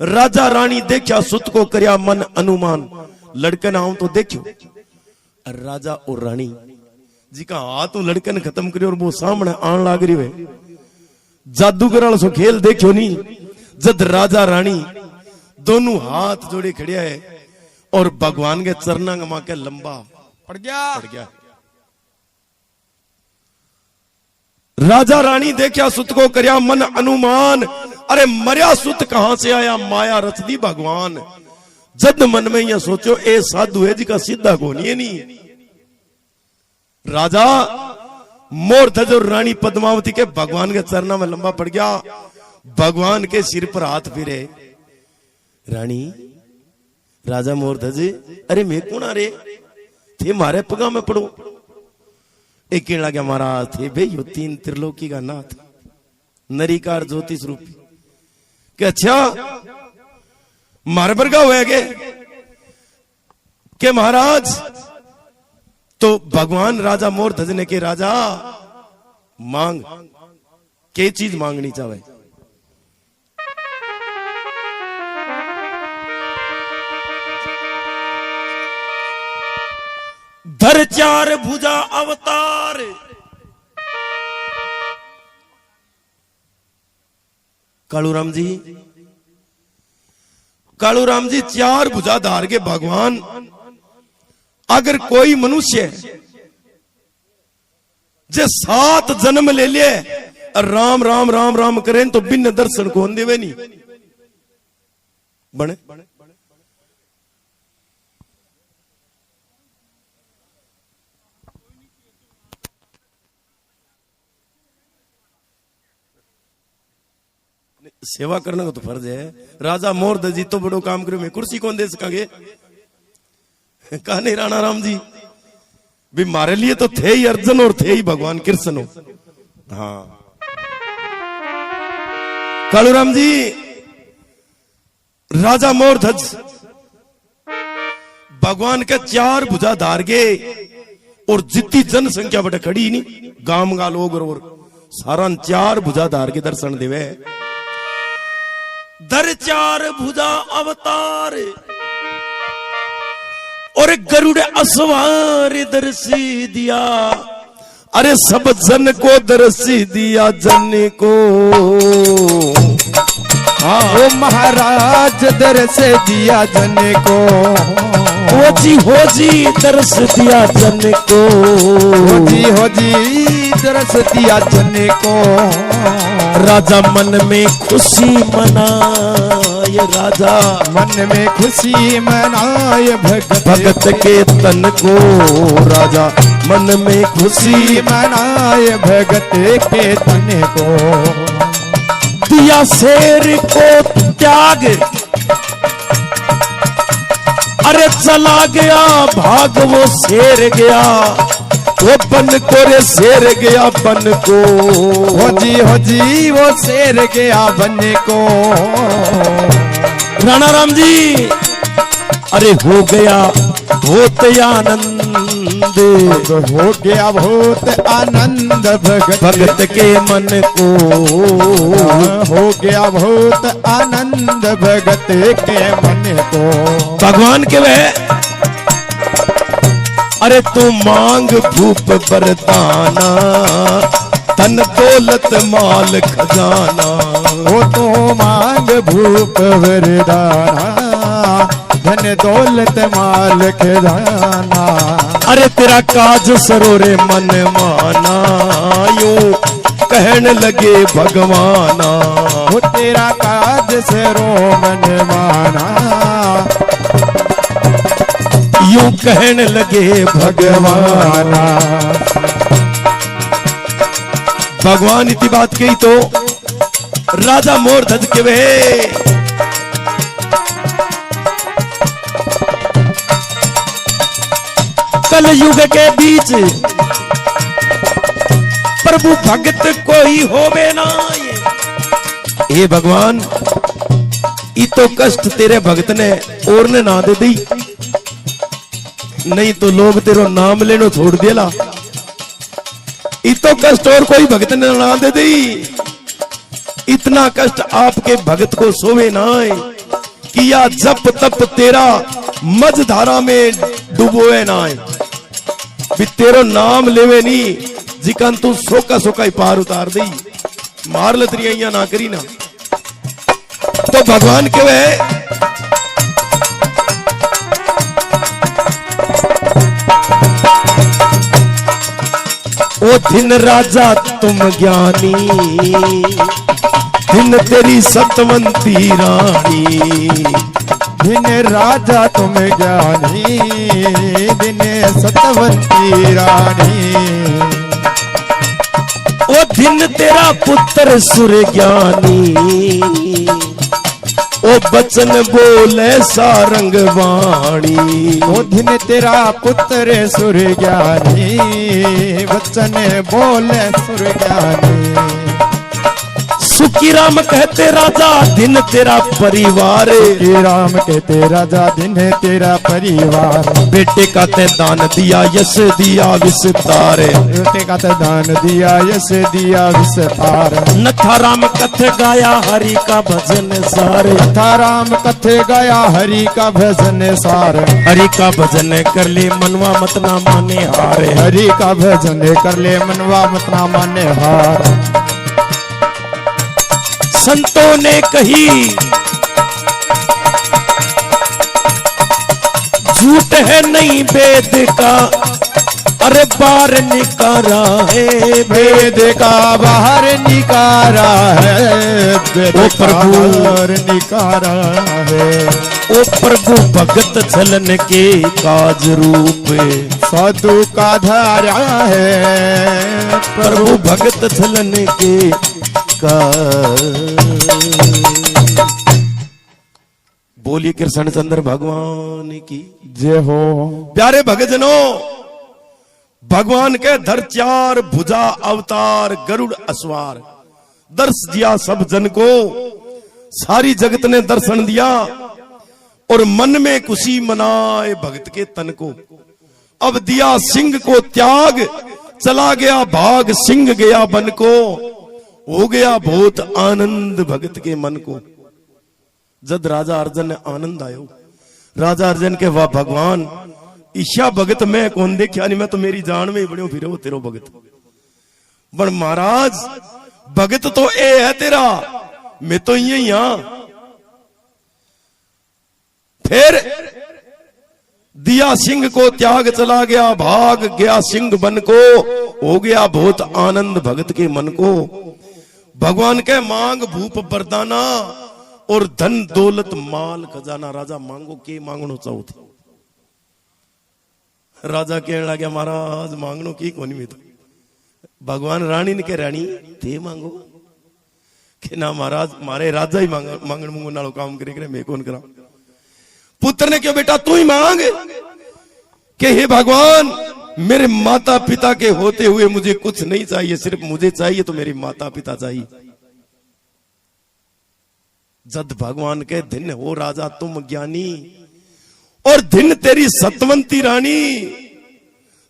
राजा रानी देखा सुत को करया मन अनुमान। लड़के ना आऊं तो देखो, राजा और रानी जी का हाथ लड़के ने खत्म करियो और वो सामने आन लाग रही है। जादूगर सो खेल देखो नहीं, जद राजा रानी दोनों हाथ जोड़े खड़िया है और भगवान के चरणा के मां के लंबा पड़ गया। राजा रानी देखा सुत को करया मन अनुमान। अरे मर्या सुत कहां से आया, माया रच दी भगवान। जद मन में यह सोचो ए साधु है जी का सीधा कोनी है नहीं। राजा मोर ध्वज और रानी पद्मावती के भगवान के चरणों में लंबा पड़ गया। भगवान के सिर पर हाथ फिरे। रानी राजा मोर ध्वज, अरे मैं कौन आ रे थे मारे पगा में पड़ो। एक कहने लगा महाराज थे भाई यो तीन त्रिलोकी का नाथ नरिकार ज्योतिष रूपी कि अच्छा मारे बरगा हुआ है के महाराज। तो भगवान राजा मोर ध्वज ने के राजा मांग के चीज मांगनी चाहे। धर चार भुजा अवतार, कालूराम जी, कालूराम जी चार भुजा धार के भगवान। अगर कोई मनुष्य जे 7 जन्म ले लिए राम राम राम राम करें तो बिन दर्शन को देवे नहीं बने। सेवा करने का तो फर्ज है। राजा मोर दजी तो बड़ो काम करो, मैं कुर्सी कौन दे सकांगे। कहा नहीं राणा राम जी भी मारे लिए तो थे ही अर्जुन और थे ही भगवान कृष्ण हो। हाँ कालूराम जी, राजा मोर ध्वज भगवान के 4 भुजा धार गए और जितनी जनसंख्या बटे खड़ी नहीं गांव गा लोग और सारा 4 भुजा धार के दर्शन देवे। धर चार भुजा अवतार और गरुड़ असवार दर्शी दिया। अरे सब जन को दर्शी दिया जन को। हाँ वो महाराज दर्श दिया जन को। हो जी दर्श दिया जन को। हो जी दर्श दिया जन को। राजा मन में खुशी मनाए राजा मन में खुशी मनाए भगत के तन को। राजा मन में खुशी मनाए भगत के तन को। दिया शेर को त्याग अरे चला गया भाग वो शेर गया। वो बन को रे शेर गया बन को। हो जी वो शेर गया बन को। राणा राम जी अरे हो गया बहुत आनंद। हो गया बहुत आनंद भगत के मन को। हो गया बहुत आनंद भगत के मन को। भगवान के वह अरे तू मांग भूप बरदाना धन दौलत माल खजाना। वो तो मांग भूप वरदाना धन दौलत माल खजाना। अरे तेरा काज सरोरे मन माना यूं कहने लगे भगवाना। वो तेरा काज सरो मन माना यूं कहने लगे भगवाना। भगवान इतनी बात कही तो राजा मोर धज के वे कल युग के बीच प्रभु भगत कोई होवे ना। ये भगवान ई तो कष्ट तेरे भगत ने और ने ना दे दी। नहीं तो लोग तेरो नाम लेनो छोड़ देला। इतो कष्ट और कोई भगत ने ना दे दी। इतना कष्ट आपके भगत को सोवे ना है कि या जप तप तेरा मझधारा में डुबोए ना है। भी तेरो नाम लेवे नी जिकन तू सोका सोका ही पार उतार दी। मार लतरिया ना करी ना। तो भगवान के वे ओ दिन राजा तुम ज्ञानी दिन तेरी सतवंती रानी। दिन राजा तुम ज्ञानी दिन सतवंती रानी। ओ दिन तेरा पुत्र सुर ज्ञानी ओ बचन बोले सारंग वाणी। ओ दिन तेरा पुत्र सुर ज्ञानी वचन बोले सुर ज्ञानी। सुखी राम कहते राजा दिन तेरा परिवार। राम कहते राजा दिन तेरा परिवार। बेटे का ते दान दिया यश दिया विस्तार। बेटे का ते दान दिया यश दिया विस्तार। नथा राम कथे गाया हरि का भजन सारे। नथा राम कथे गाया हरि का भजन सार। हरि का भजन कर ले मनवा मत ना माने हारे। हरि का भजन कर ले मनवा मत ना माने हार। संतों ने कही झूठ है नहीं वेद का अरे बाहर निकारा है। वेद का बाहर निकारा है। ओ प्रभु निकारा है। ओ प्रभु भगत छलन के काज रूप साधु का धारा है। प्रभु भगत छलन के बोलिए कृष्ण चंद्र भगवान की जय हो। प्यारे भगतजनों भगवान के धर चार भुजा अवतार गरुड़ असवार दर्श दिया सब जन को। सारी जगत ने दर्शन दिया और मन में खुशी मनाए भगत के तन को। अब दिया सिंह को त्याग चला गया भाग सिंह गया बन को। हो गया बहुत आनंद भगत के मन को। जद राजा अर्जन ने आनंद आयो, राजा अर्जन के वाह भगवान ईशा भगत मैं कौन देखा नहीं, मैं तो मेरी जान में ही बड़ो फिर तेरो भगत। पर महाराज भगत तो ए है तेरा, मैं तो यही हां। फिर दिया सिंह को त्याग चला गया, भाग गया सिंह बन को, हो गया बहुत आनंद भगत के मन को। भगवान के मांग भूप बरदाना और धन दौलत माल खजाना। राजा मांगो के मांगनो चाहो थी। राजा कहने लगे महाराज मांगनो की कोनी में तो भगवान रानी ने के रानी थे मांगो के ना महाराज मारे राजा ही मांगण मुंगो नालो काम करे मैं कौन करा। पुत्र ने क्यों बेटा तू ही मांग के हे भगवान मेरे माता पिता के होते हुए मुझे कुछ नहीं चाहिए, सिर्फ मुझे चाहिए तो मेरे माता पिता चाहिए। जद भगवान के दिन हो राजा तुम ज्ञानी और दिन तेरी सतवंती रानी,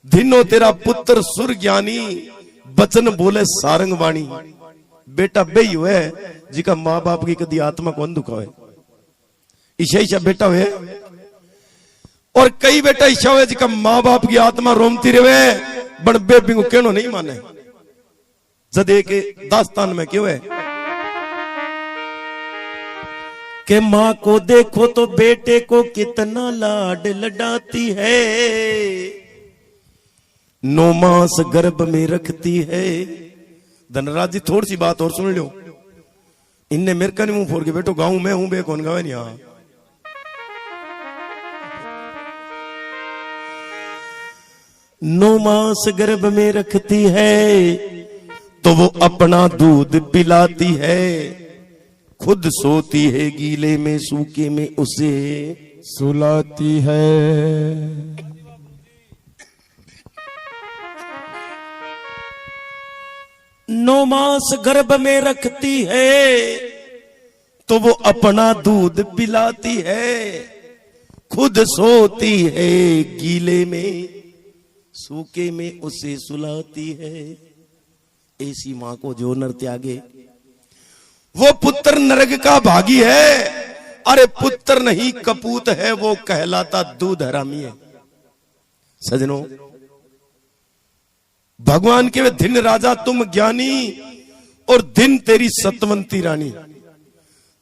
दिनो तेरा पुत्र सुर ज्ञानी, बचन बोले सारंग वाणी। बेटा बेई हुए जिका माँ बाप की कदी आत्मा कौन दुखावे, ईशा ईशा बेटा हुए। और कई बेटा ईशा हुए जिका माँ बाप की आत्मा रोमती रहे बन बेबी को कहनो नहीं माने। जदे के दास्तान में क्यों है कि माँ को देखो तो बेटे को कितना लाड लडाती है, 9 मास गर्भ में रखती है। धनराज जी थोड़ी सी बात और सुन लो, इनने मेरे का नहीं मुंह फोड़ के बेटो गाऊं मैं हूं बे कौन गावे नहीं। हाँ 9 मास गर्भ में रखती है तो वो अपना दूध पिलाती है, खुद सोती है गीले में सूखे में उसे सुलाती है। 9 मास गर्भ में रखती है तो वो अपना दूध पिलाती है, खुद सोती है गीले में सूखे में उसे सुलाती है। ऐसी मां को जो नर त्यागे वो पुत्र नरक का भागी है। अरे पुत्र नहीं कपूत है वो कहलाता दूध हरामी है। सजनों भगवान के दिन राजा तुम ज्ञानी और दिन तेरी सतवंती रानी,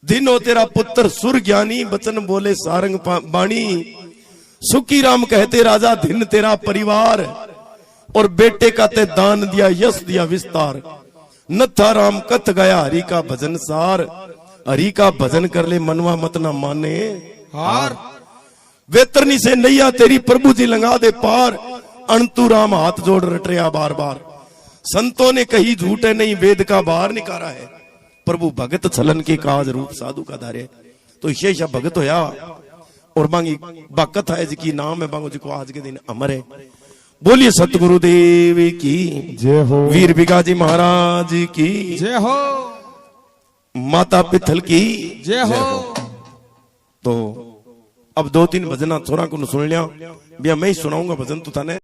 दिन हो तेरा पुत्र सुर ज्ञानी, बचन बोले सारंग बाणी। सुखी राम कहते राजा दिन तेरा परिवार और बेटे का ते दान दिया यश दिया विस्तार। नथा राम कथ गया हरि का भजन सार, हरि का भजन कर ले मनवा मत ना माने हार। वेतरनी से नैया तेरी प्रभु जी लंगा दे पार, अणतु राम हाथ जोड़ रटरिया बार बार। संतों ने कही झूठ है नहीं वेद का बाहर निकारा है, प्रभु भगत छलन के काज रूप साधु का धारे। तो शेष भगत होया और बांगी बाकत है जी की नाम है बांगो जी को आज के दिन अमर है। बोलिए सतगुरुदेव की जय हो, वीर बिगाजी महाराज की जय हो, माता पिथल की जय हो। तो अब 2-3 भजना थोड़ा को सुन लिया, भैया मैं ही सुनाऊंगा भजन तो थाने।